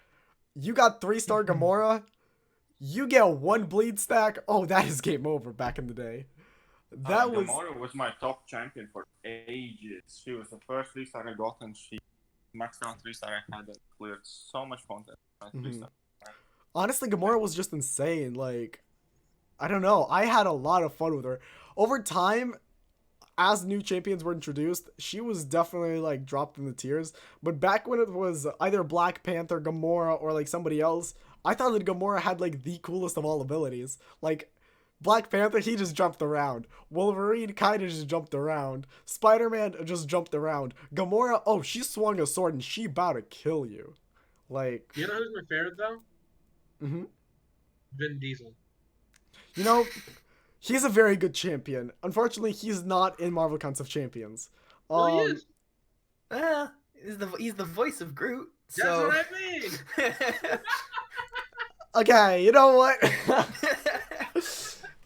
You got 3-star Gamora, you get 1 bleed stack. Oh, that is game over back in the day. Gamora was my top champion for ages. She was the first 3-star I got, and she maxed out 3-star I had that cleared so much content. Honestly, Gamora was just insane. Like, I don't know. I had a lot of fun with her. Over time, as new champions were introduced, she was definitely like dropped in the tiers. But back when it was either Black Panther, Gamora, or like somebody else, I thought that Gamora had like the coolest of all abilities. Like, Black Panther, he just jumped around. Wolverine kind of just jumped around. Spider-Man just jumped around. Gamora, oh, she swung a sword and she about to kill you. Like, you know who's my favorite though? Vin Diesel. You know, he's a very good champion. Unfortunately, he's not in Marvel Contest Champions. He is. He's the voice of Groot. That's so... what I mean. Okay, you know what?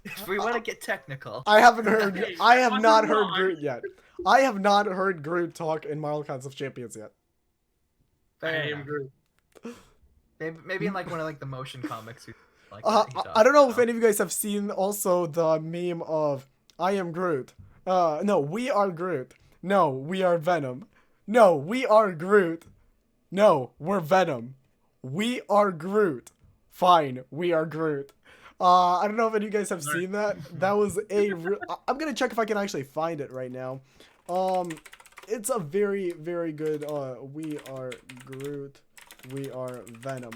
If we want to get technical, I have not heard Groot yet. I have not heard Groot talk in Marvel Contest Champions yet. I am Groot. Maybe in like one of like the motion comics. Like I don't know if any of you guys have seen also the meme of I am Groot. No, we are Groot. No, we are Venom. No, we are Groot. No, we're Venom. We are Groot. Fine, we are Groot. I don't know if any of you guys have seen that. That was I'm gonna check if I can actually find it right now. It's a very, very good we are Groot, we are Venom.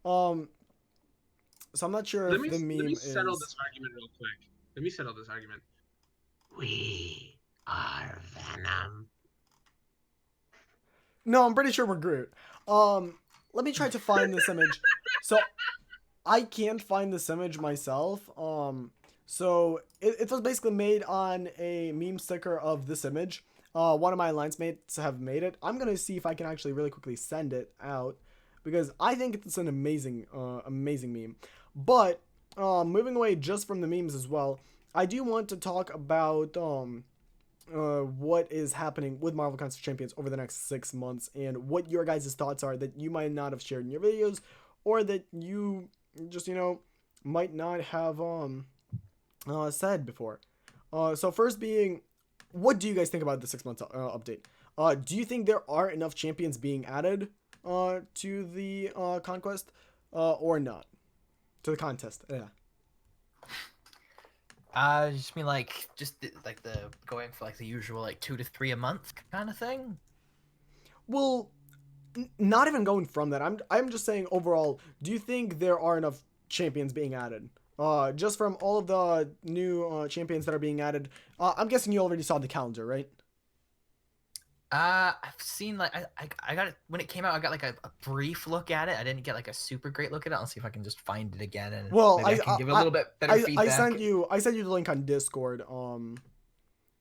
So I'm not sure if the meme is... Let me settle this argument real quick. Let me settle this argument. We are Venom. No, I'm pretty sure we're Groot. Let me try to find this image. So I can't find this image myself. So it was basically made on a meme sticker of this image. One of my alliance mates have made it. I'm gonna see if I can actually really quickly send it out because I think it's an amazing, amazing meme. But moving away just from the memes as well, I do want to talk about what is happening with Marvel Contest Champions over the next 6 months and what your guys' thoughts are that you might not have shared in your videos or that you just, you know, might not have said before. So first being, what do you guys think about the 6 months update? Do you think there are enough champions being added to the conquest or not? To the contest, yeah. Just mean like like the going for like the usual like 2 to 3 a month kind of thing. Well, not even going from that. I'm just saying overall. Do you think there are enough champions being added? Just from all of the new champions that are being added. I'm guessing you already saw the calendar, right? I've seen like I got it when it came out. I got like a brief look at it. I didn't get like a super great look at it. I'll see if I can just find it again and Well, maybe I can give it a little bit better feedback. I sent you the link on Discord.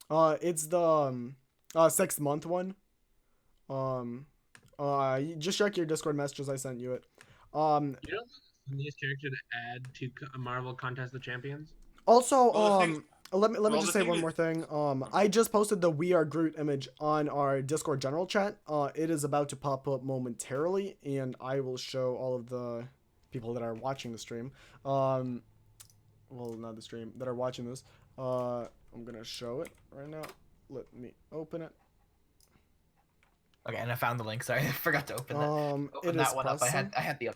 It's the 6 month one. You just check your Discord messages. I sent you it. You know the funniest character to add to a Marvel Contest of Champions? Also, Well, the thing- let me well, just the say thing one is- more thing. I just posted the We Are Groot image on our Discord general chat. It is about to pop up momentarily, and I will show all of the people that are watching the stream. Well, not the stream, that are watching this. I'm gonna show it right now. Let me open it. Okay, and I found the link. Sorry, I forgot to open that. It Open is that one up. pressing. I had the.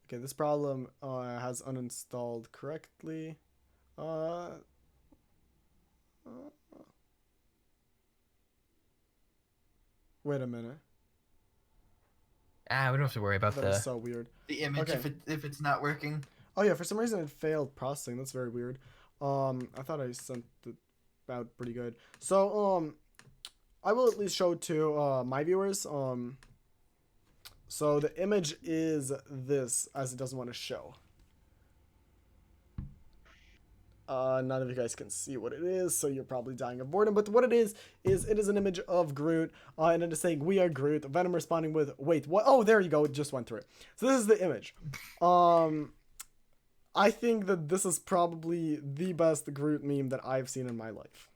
Okay, this problem has uninstalled correctly. Wait a minute. We don't have to worry about That is so weird. the image Okay. if it's not working. Oh yeah, for some reason it failed processing. That's very weird. I thought I sent it out pretty good. So I will at least show to my viewers. So the image is this, as it doesn't want to show. None of you guys can see what it is, so you're probably dying of boredom. But what it is it is an image of Groot, and it is saying "We are Groot." Venom responding with, "Wait, what?" Oh, there you go. It just went through it. So this is the image. I think that this is probably the best Groot meme that I've seen in my life.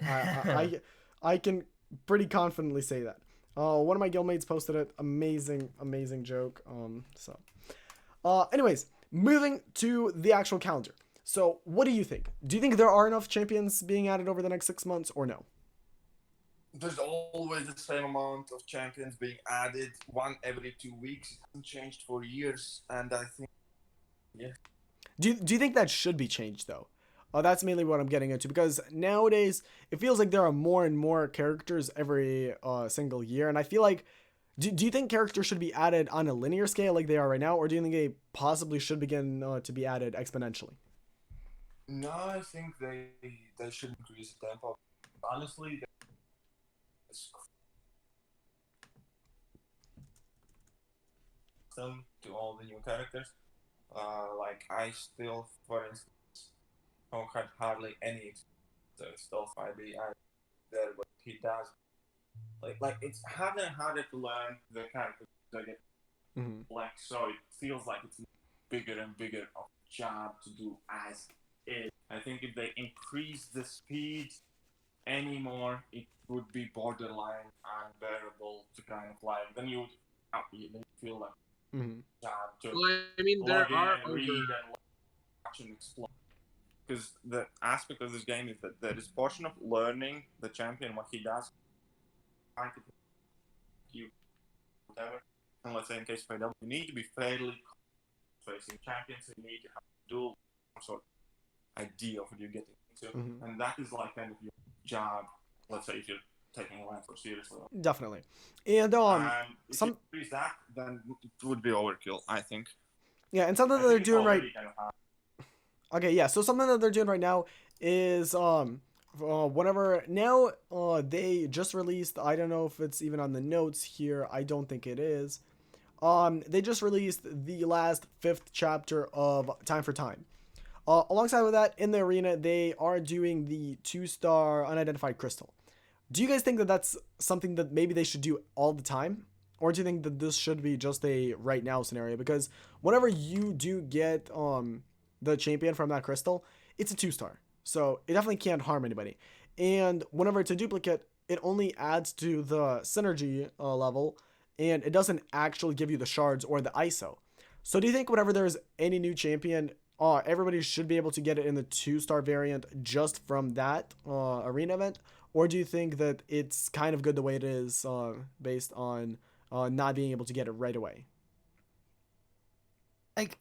I can pretty confidently say that. One of my guildmates posted it. Amazing joke. Anyways, moving to the actual calendar. So, what do you think? Do you think there are enough champions being added over the next 6 months, or no? There's always the same amount of champions being added, one every 2 weeks. It hasn't changed for years, and I think, yeah. Do you think that should be changed, though? That's mainly what I'm getting into, because nowadays it feels like there are more and more characters every single year, and I feel like, do you think characters should be added on a linear scale like they are right now, or do you think they possibly should begin to be added exponentially? No, I think they should increase the tempo. Honestly, them to all the new characters. Like I still, for instance, don't have hardly any. So still 5B there, but he does. Like it's harder and harder to learn the characters. Like so, it feels like it's bigger and bigger of a job to do as is. I think if they increase the speed anymore, it would be borderline unbearable to kind of like. Then you would feel like job to Well, I mean, log there in are and read and watch and explore. Because the aspect of this game is that there is portion of learning the champion, what he does, you whatever. And let's say in case of AW, you need to be fairly facing champions. You need to have dual sort of idea of what you're getting into, and that is like kind of your job. Let's say if you're taking life so seriously. Definitely. And if you increase that, then it would be overkill, I think. Yeah, and something that they're doing right. Okay, yeah. So something that they're doing right now is whenever now they just released. I don't know if it's even on the notes here. I don't think it is. They just released the last 5th chapter of Time for Time. Alongside with that, in the arena, they are doing the 2-star unidentified crystal. Do you guys think that that's something that maybe they should do all the time? Or do you think that this should be just a right now scenario? Because whenever you do get the champion from that crystal, it's a 2-star. So it definitely can't harm anybody. And whenever it's a duplicate, it only adds to the synergy level, and it doesn't actually give you the shards or the ISO. So do you think whenever there's any new champion, everybody should be able to get it in the 2-star variant just from that arena event? or do you think that it's kind of good the way it is, based on not being able to get it right away? Like,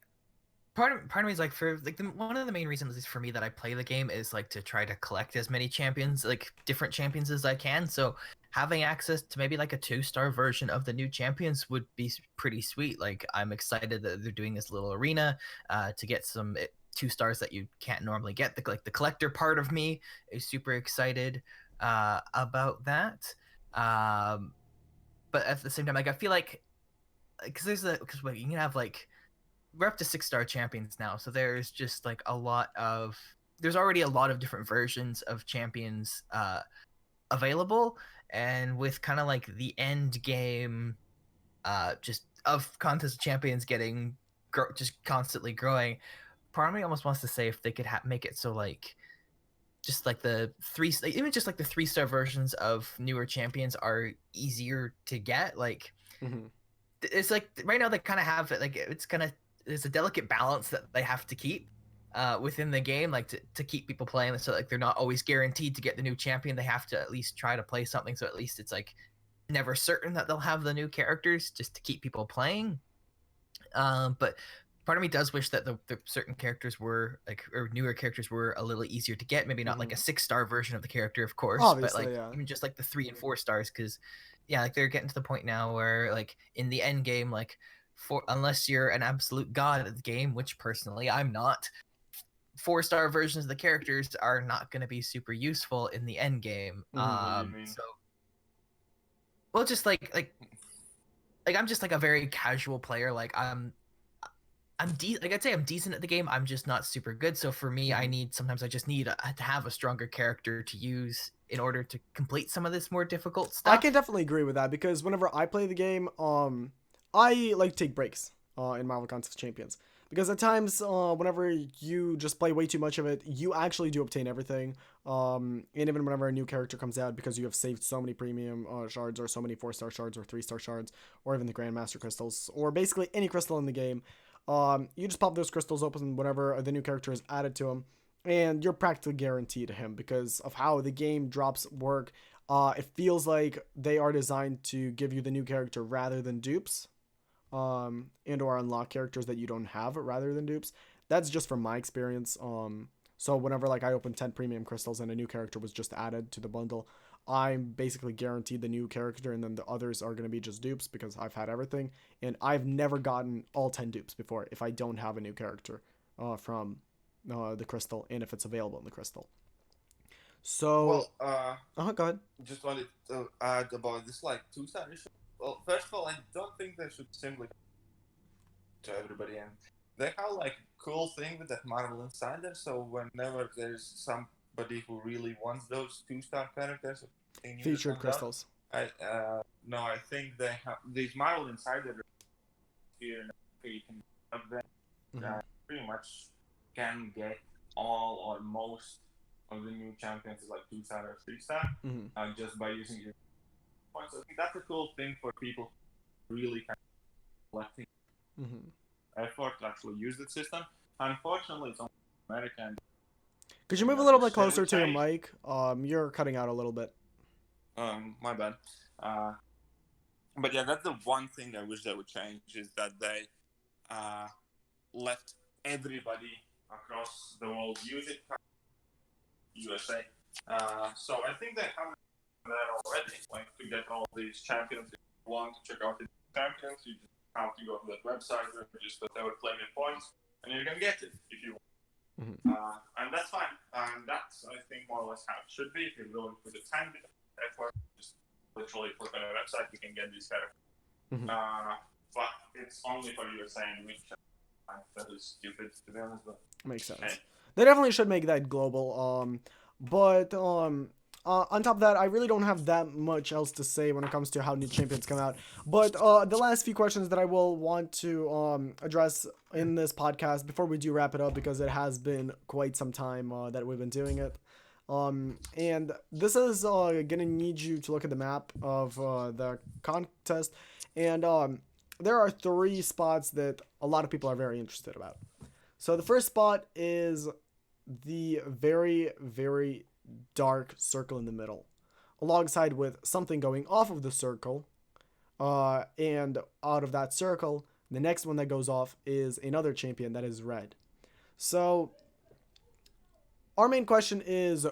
part of me is like, for like one of the main reasons is for me that I play the game is like to try to collect as many champions, like different champions as I can. So having access to maybe like a 2-star version of the new champions would be pretty sweet. Like, I'm excited that they're doing this little arena to get some 2 stars that you can't normally get. The collector part of me is super excited about that. But at the same time, like, I feel like, because you can have like, we're up to 6-star champions now, so there's just like there's already a lot of different versions of champions available, and with kind of like the end game just of contest champions getting just constantly growing, part of me almost wants to say if they could make it so like just like even just like the 3-star versions of newer champions are easier to get. Like, Mm-hmm. it's like right now they kind of have it, like it's a delicate balance that they have to keep within the game, like to keep people playing. So like they're not always guaranteed to get the new champion. They have to at least try to play something, so at least it's like never certain that they'll have the new characters, just to keep people playing. But part of me does wish that the certain characters were like, or newer characters were a little easier to get. Maybe not like a 6-star version of the character, of course, Obviously, but like yeah. even just like the 3 and 4 stars, because yeah, like they're getting to the point now where like in the end game, like, unless you're an absolute god at the game, which personally I'm not, 4-star versions of the characters are not going to be super useful in the end game. Mhm. So, well, just like I'm just like a very casual player. Like I'm like, I'd say I'm decent at the game. I'm just not super good. So for me, sometimes I just need to have a stronger character to use in order to complete some of this more difficult stuff. I can definitely agree with that, because whenever I play the game, I like to take breaks in Marvel Contest Champions, because at times, whenever you just play way too much of it, you actually do obtain everything. And even whenever a new character comes out, because you have saved so many premium shards, or so many 4-star shards, or 3-star shards, or even the Grandmaster crystals, or basically any crystal in the game, you just pop those crystals open whenever the new character is added to them, and you're practically guaranteed him because of how the game drops work. It feels like they are designed to give you the new character rather than dupes, and or unlock characters that you don't have rather than dupes. That's just from my experience. So whenever like I opened 10 premium crystals and a new character was just added to the bundle, I'm basically guaranteed the new character, and then the others are going to be just dupes because I've had everything, and I've never gotten all 10 dupes before if I don't have a new character from the crystal, and if it's available in the crystal. So go ahead. Just wanted to add about this like 2-star issue. Well, first of all, I don't think they should simply to everybody, and they have like cool thing with that Marvel Insider. So whenever there's somebody who really wants those 2-star characters, Featured crystals. I think they have these Marvel Insider here in America. You can have them. Pretty much can get all or most of the new champions is like 2-star or 3-star, just by using your points. So I think that's a cool thing for people who really kind of collecting effort to actually use the system. Unfortunately, it's only American. Could you move a little bit closer to your mic? You're cutting out a little bit. My bad. But yeah, that's the one thing I wish they would change, is that they left everybody across the world use it. USA. So I think they have that already. Like, to get all these champions, if you want to check out the champions, you just have to go to that website, register they would claim your points, and you can get it if you want. And that's fine. And that's, I think, more or less how it should be. If you're willing to put the time and effort, just literally put on a website, you can get these characters. But it's only for USA, which that is stupid, to be honest. But makes sense. They definitely should make that global. But on top of that, I really don't have that much else to say when it comes to how new champions come out. But the last few questions that I will want to address in this podcast before we do wrap it up, because it has been quite some time that we've been doing it. And this is gonna need you to look at the map of the contest, and there are 3 spots that a lot of people are very interested about. So the first spot is the very, very dark circle in the middle. alongside with something going off of the circle, and out of that circle, the next one that goes off is another champion that is red. So our main question is,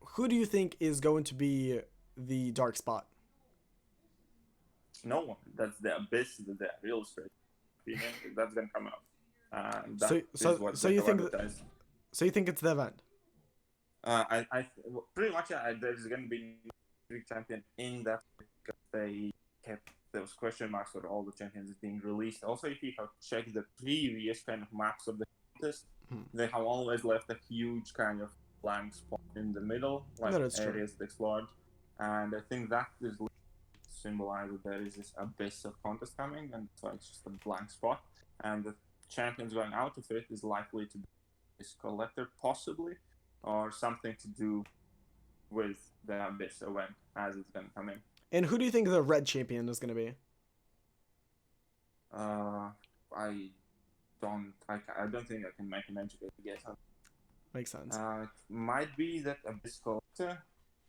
who do you think is going to be the dark spot? No one. That's the abyss, the real straight opinion. That's gonna come out. So you think so you think it's the event? Pretty much there's gonna be a champion in that because they kept those question marks for all the champions being released. Also, if you have checked the previous kind of maps of the contest, they have always left a huge kind of blank spot in the middle, like areas explored, and I think that is symbolize that there is this abyss of contest coming, and so it's just a blank spot, and the champions going out of it is likely to be this collector possibly, or something to do with the abyss event as it's gonna come in. And who do you think the red champion is gonna be? I don't think I can make an educated guess. Makes sense. It might be that abyss collector.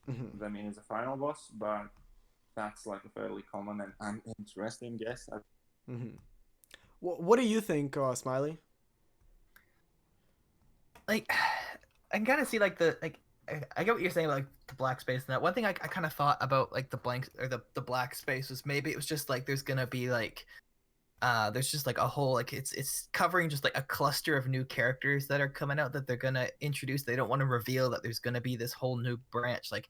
I mean, it's a final boss, but that's like a fairly common and uninteresting guess. What do you think, Smiley? Like, I can kind of see like I get what you're saying about like the black space and that. One thing I kind of thought about like the blank or the black space was maybe it was just like there's gonna be like there's just like a whole like it's covering just like a cluster of new characters that are coming out that they're gonna introduce. They don't want to reveal that there's gonna be this whole new branch. Like,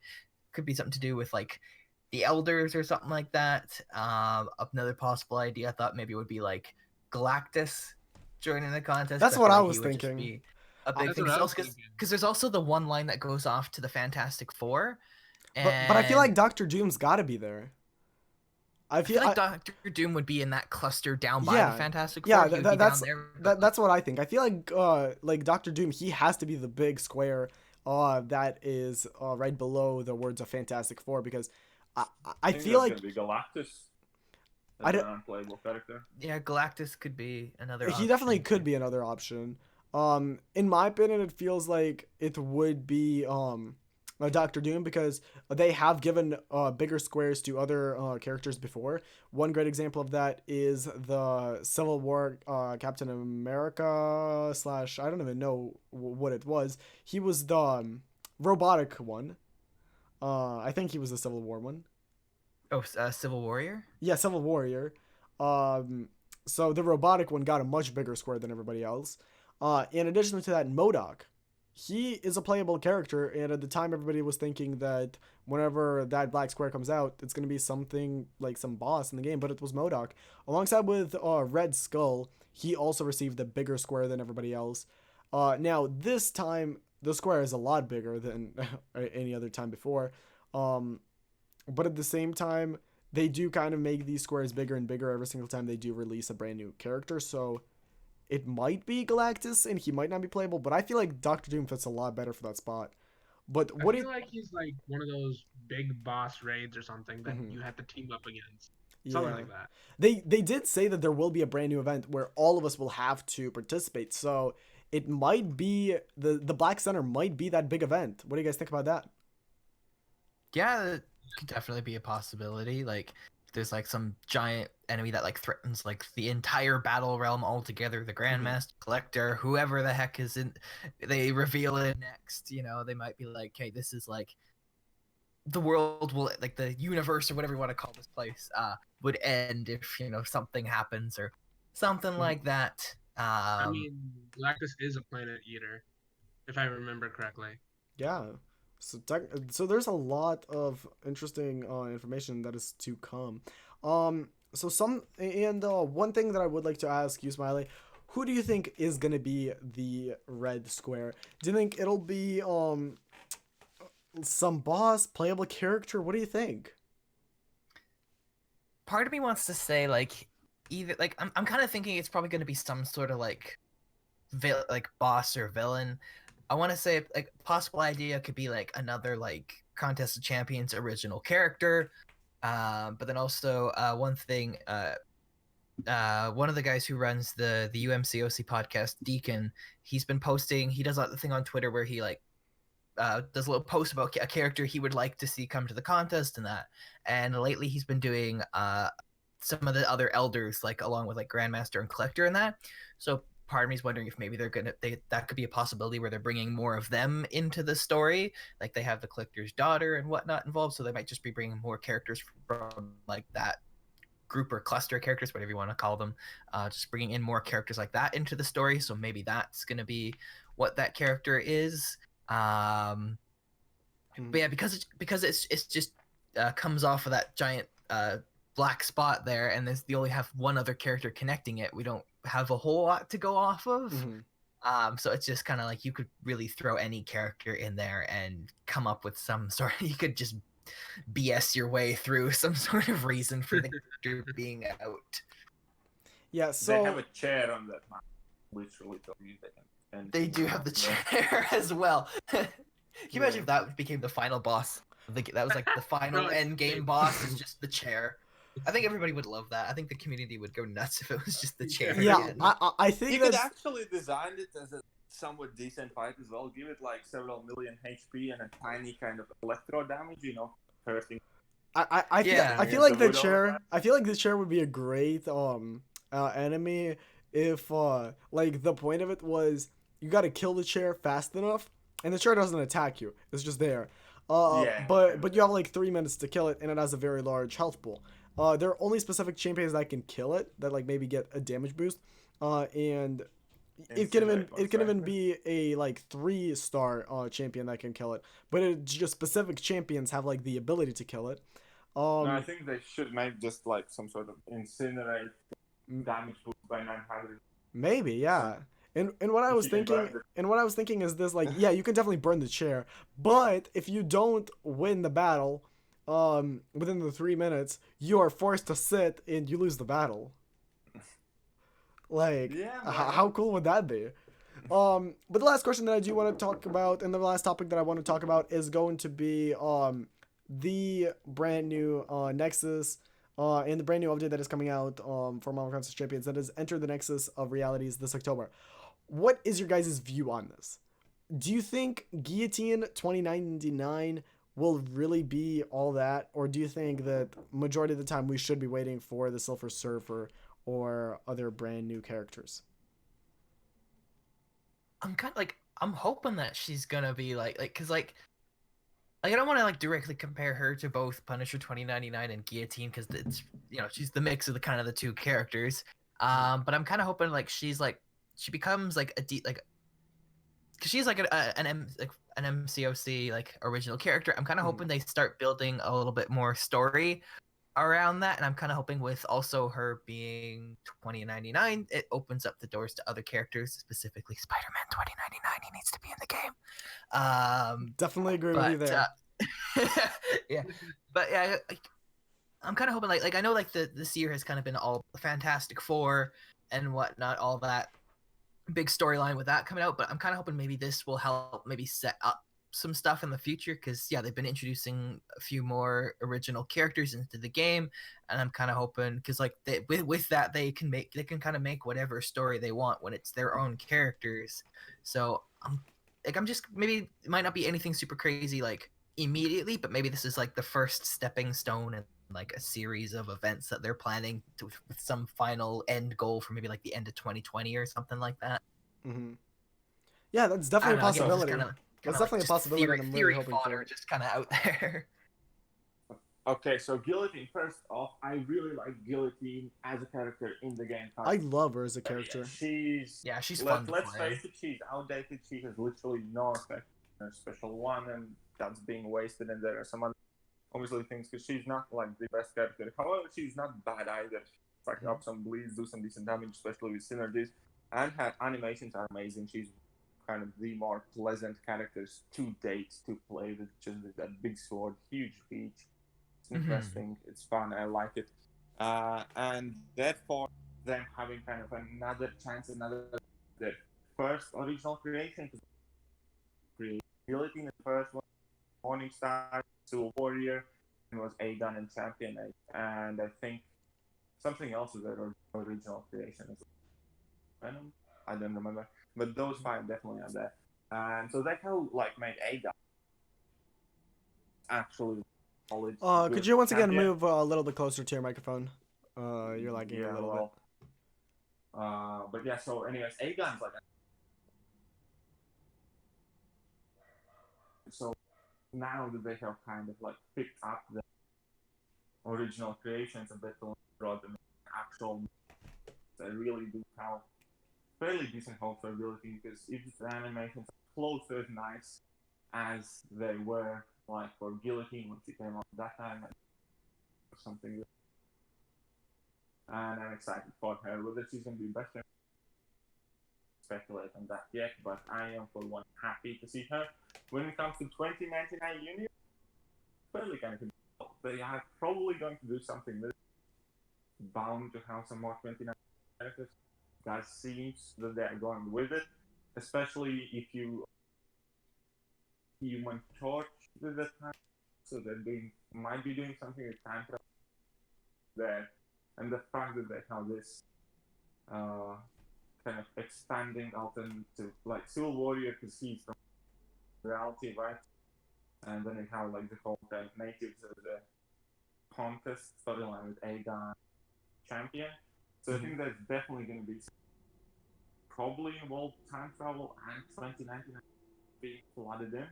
could be something to do with like the elders or something like that. Another possible idea I thought maybe would be like Galactus joining the contest. That's what I was thinking. A big thing because there's also the one line that goes off to the Fantastic Four. But I feel like Dr. Doom's got to be there. I feel like Dr. Doom would be in that cluster down by the Fantastic Four. Yeah, that's what I think. I feel like Dr. Doom, he has to be the big square that is right below the words of Fantastic Four, because I feel like gonna be Galactus. An unplayable character. Yeah, Galactus could be another option. He definitely could be another option. In my opinion, it feels like it would be Dr. Doom, because they have given bigger squares to other characters before. One great example of that is the Civil War Captain America / I don't even know what it was. He was the robotic one. I think he was the Civil War one. Oh, Civil Warrior? Yeah, Civil Warrior. So the robotic one got a much bigger square than everybody else. In addition to that, MODOK. He is a playable character, and at the time everybody was thinking that whenever that black square comes out, it's going to be something like some boss in the game, but it was MODOK. Alongside with Red Skull, he also received a bigger square than everybody else. Now, this time, the square is a lot bigger than any other time before. But at the same time, they do kind of make these squares bigger and bigger every single time they do release a brand new character, so it might be Galactus, and he might not be playable, but I feel like Dr. Doom fits a lot better for that spot. But I feel like he's like one of those big boss raids or something that you have to team up against. Something like that. They did say that there will be a brand new event where all of us will have to participate, so it might be the Black Center might be that big event. What do you guys think about that? Yeah, it could definitely be a possibility. Like, there's like some giant enemy that like threatens like the entire battle realm altogether. The Grandmaster, Collector, whoever the heck is in, they reveal it next. You know, they might be like, "Hey, this is like the world will like the universe or whatever you want to call this place would end if something happens or something like that." I mean, Galactus is a planet eater, if I remember correctly. Yeah. So there's a lot of interesting information that is to come. One thing that I would like to ask you, Smiley, who do you think is gonna be the red square? Do you think it'll be some boss, playable character? What do you think? Part of me wants to say like either like I'm kind of thinking it's probably gonna be some sort of like boss or villain. I want to say like possible idea could be like another like Contest of Champions original character, but then also one thing, one of the guys who runs the UMCOC podcast, Deacon, he's been posting. He does the thing on Twitter where he like does a little post about a character he would like to see come to the contest and that. And lately he's been doing some of the other elders, like along with like Grandmaster and Collector and that. So part of me is wondering if maybe that could be a possibility where they're bringing more of them into the story. Like they have the Collector's daughter and whatnot involved, so they might just be bringing more characters from like that group or cluster of characters, whatever you want to call them, just bringing in more characters like that into the story. So maybe that's going to be what that character is. But yeah, because it's just comes off of that giant black spot there, and you only have one other character connecting it. We don't have a whole lot to go off of. So it's just kind of like you could really throw any character in there and come up with some sort of, you could just BS your way through some sort of reason for the character being out. Yeah, so they have a chair on that map, literally. And they do have the chair as well. Can you imagine if that became the final boss? That was like the final end game boss is just the chair. I think everybody would love that. I think the community would go nuts if it was just the chair. Yeah, I think you could actually design it as a somewhat decent fight as well. Give it like several million HP and a tiny kind of electro damage, you know, hurting. I feel like the chair. I feel like the chair would be a great enemy if like the point of it was you got to kill the chair fast enough, and the chair doesn't attack you. It's just there. But you have like 3 minutes to kill it, and it has a very large health pool. There are only specific champions that can kill it, that like maybe get a damage boost, and it can even be a like 3-star champion that can kill it. But it's just specific champions have like the ability to kill it. No, I think they should make just like some sort of incinerate damage boost by 900. Maybe, yeah. And what I was thinking is this, like, yeah, you can definitely burn the chair, but if you don't win the battle within the 3 minutes, you are forced to sit and you lose the battle. Like, yeah, how cool would that be? But the last question that I do want to talk about, and the last topic that I want to talk about, is going to be the brand new Nexus and the brand new update that is coming out for Marvel Contest Champions that has entered the Nexus of Realities this October. What is your guys' view on this? Do you think Guillotine 2099 will really be all that, or do you think that majority of the time we should be waiting for the Silver Surfer or other brand new characters? I'm hoping that she's gonna be because I don't want to like directly compare her to both Punisher 2099 and Guillotine because it's, you know, she's the mix of the two characters. But I'm kind of hoping like she becomes like because she's like an MCOC like original character. I'm kind of hoping they start building a little bit more story around that, and I'm kind of hoping with also her being 2099, it opens up the doors to other characters, specifically Spider-Man 2099. He needs to be in the game. Definitely agree with you there. Yeah, but yeah, I'm kind of hoping like I know like this year has kind of been all Fantastic Four and whatnot, all that big storyline with that coming out, but I'm kind of hoping maybe this will help maybe set up some stuff in the future, because yeah, they've been introducing a few more original characters into the game, and I'm kind of hoping because like with that they can kind of make whatever story they want when it's their own characters. So I'm just, maybe it might not be anything super crazy like immediately, but maybe this is like the first stepping stone and like a series of events that they're planning with some final end goal for maybe like the end of 2020 or something like that. Yeah, that's definitely a possibility. That's definitely a possibility that I'm really hoping for. Just kind of out there. Okay, so Guillotine, first off, I really like Guillotine as a character in the game. I love her as a character. She's fun. Let's face it, she's outdated. She has literally no effect on her special one, and that's being wasted. And there are some other obviously things, because she's not like the best character. However, she's not bad either. Like up some bleeds, do some decent damage, especially with synergies, and her animations are amazing. She's kind of the more pleasant characters to date to play with, just with that big sword, huge reach. It's interesting, it's fun, I like it. And therefore, them having kind of another chance, their first original creation. Guillotine, the first one, Morningstar, Silver Warrior, and was A-Gun and Champion, and I think something else was their original creation. I don't remember. But those 5 definitely are there. And so they kind of like made A-Gun actually solid. Could good you once again champion. move a little bit closer to your microphone? You're lagging a little bit. But yeah, so anyways, Aegon's like, so now that they have kind of like picked up the original creations a bit to brought them actual, they really do have fairly decent hope for ability, because if the animations are close to as nice as they were like for Guillotine when she came out that time, or something. And I'm excited for her. Whether she's going to be better, speculate on that yet, but I am for one happy to see her. When it comes to 2099 Union, fairly kind of they are probably going to do something that's bound to have some more 29 characters. That seems that they are going with it, especially if you Human Torch at the time, so they're might be doing something with time travel there, and the fact that they have this kind of expanding alternative, like Civil Warrior, because he's from reality, right? And then we have like the whole kind of natives of the contest storyline with Aegon champion. So I think there's definitely going to be probably involve time travel and 2099 being flooded in.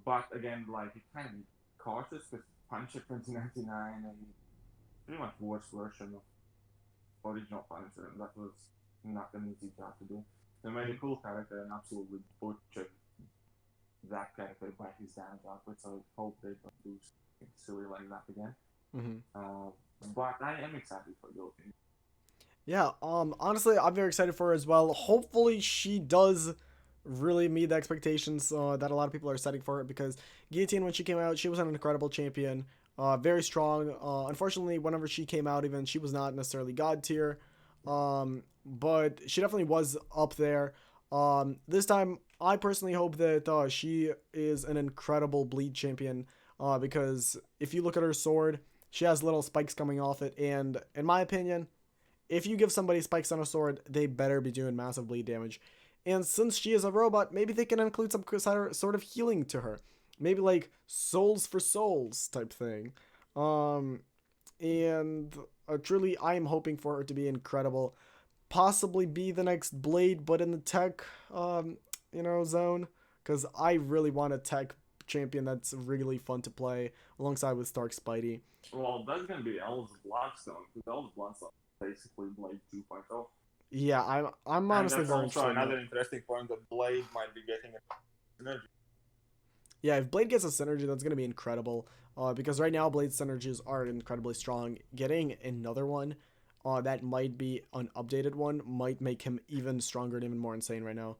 But again, like it kind of cautious because Punisher 2099 and pretty much worse version of original Punisher, and that was not an easy job to do. They made a cool character and absolutely butchered that character by his damage output, so I hope they don't do something silly like that again. But I am excited for Guillotine. Yeah, honestly, I'm very excited for her as well. Hopefully, she does really meet the expectations that a lot of people are setting for her, because Guillotine, when she came out, she was an incredible champion, very strong. Unfortunately, whenever she came out, even she was not necessarily god tier, but she definitely was up there. This time, I personally hope that she is an incredible bleed champion, because if you look at her sword, she has little spikes coming off it, and in my opinion, if you give somebody spikes on a sword, they better be doing massive bleed damage. And since she is a robot, maybe they can include some sort of healing to her. Maybe like souls for souls type thing. And truly, I am hoping for her to be incredible. Possibly be the next Blade, but in the tech, zone. Because I really want a tech champion that's really fun to play alongside with Stark Spidey. Well, that's going to be Elves Bloodstone, because Elves Bloodstone basically Blade 2.0. Yeah, I'm honestly and that's very also interested in another that. interesting point that Blade might be getting a synergy. Yeah, if Blade gets a synergy, that's going to be incredible. Because right now, Blade's synergies are incredibly strong. Getting another one that might be an updated one might make him even stronger and even more insane right now.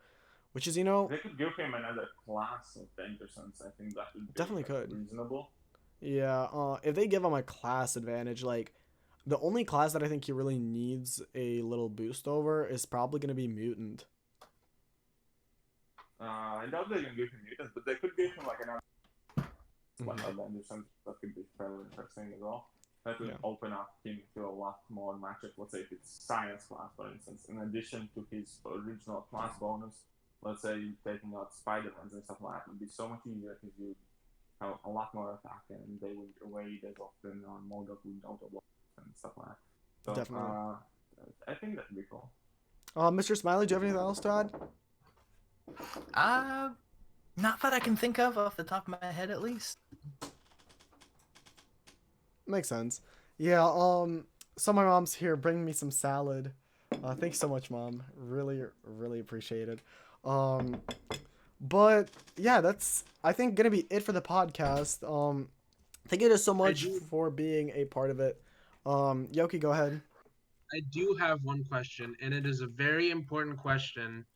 Which is, They could give him another class of Dangersons. I think that would be definitely could. reasonable. Yeah, if they give him a class advantage, like, the only class that I think he really needs a little boost over is probably going to be Mutant. I doubt they're going to give him Mutants, but they could give him like another Dangerson. That could be fairly interesting as well. That would open up him to a lot more matchup. Let's say if it's Science class, for instance, in addition to his original class bonus, let's say taking out Spider-Mans and stuff like that would be so much easier because you have a lot more attack and they would evade as often on Modok with auto and stuff like that. So, Definitely. I think that'd be cool. Mr. Smiley, do you have anything else to add? Not that I can think of off the top of my head, at least. Makes sense. Yeah, so my mom's here bringing me some salad. Thanks so much, Mom. Really, really appreciate it. But yeah, that's, I think, gonna be it for the podcast. Thank you so much for being a part of it. Yoki, go ahead. I do have one question, and it is a very important question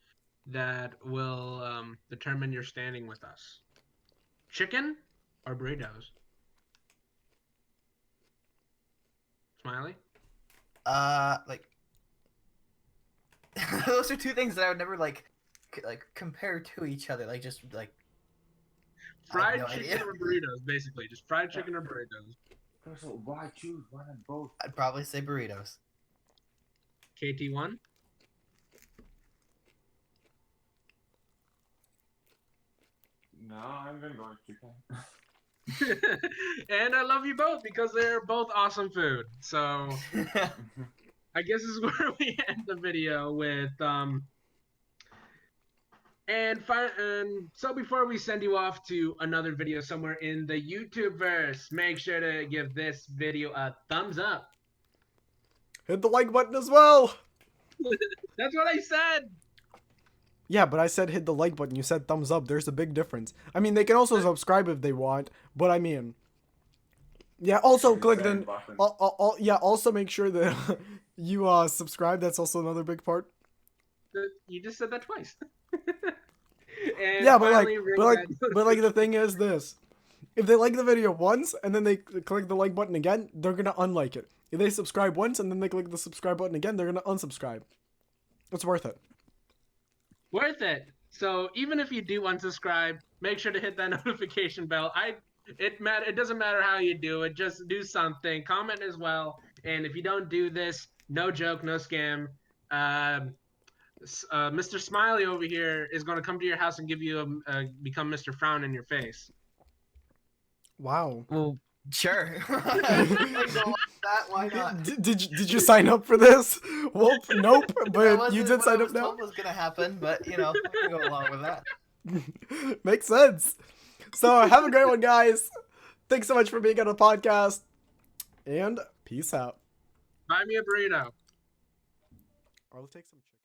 that will determine your standing with us. Chicken or burritos? Smiley? Like those are two things that I would never like compare to each other. Like just like fried chicken or burritos, basically. Just fried chicken or burritos. So why choose one and both? I'd probably say burritos. KT1? No, I'm gonna go with chicken. And I love you both because they're both awesome food. So I guess this is where we end the video with and so before we send you off to another video somewhere in the YouTube verse, make sure to give this video a thumbs up. Hit the like button as well. That's what I said. Yeah, but I said hit the like button. You said thumbs up. There's a big difference. I mean, they can also subscribe if they want, but I mean, yeah. Also click the. Yeah. Also make sure that you subscribe. That's also another big part. You just said that twice. And yeah, but like the thing is this: if they like the video once and then they click the like button again, they're gonna unlike it. If they subscribe once and then they click the subscribe button again, they're gonna unsubscribe. It's worth it. Worth it. So even if you do unsubscribe, make sure to hit that notification bell. It doesn't matter how you do it. Just do something. Comment as well. And if you don't do this, no joke, no scam. Mr. Smiley over here is going to come to your house and give you become Mr. Frown in your face. Wow. Well, sure. Why not? Did you sign up for this? Well, nope. But you did sign up now. What was gonna happen? But you know, we'll go along with that. Makes sense. So have a great one, guys. Thanks so much for being on the podcast, and peace out. Buy me a burrito. I'll take some chicken.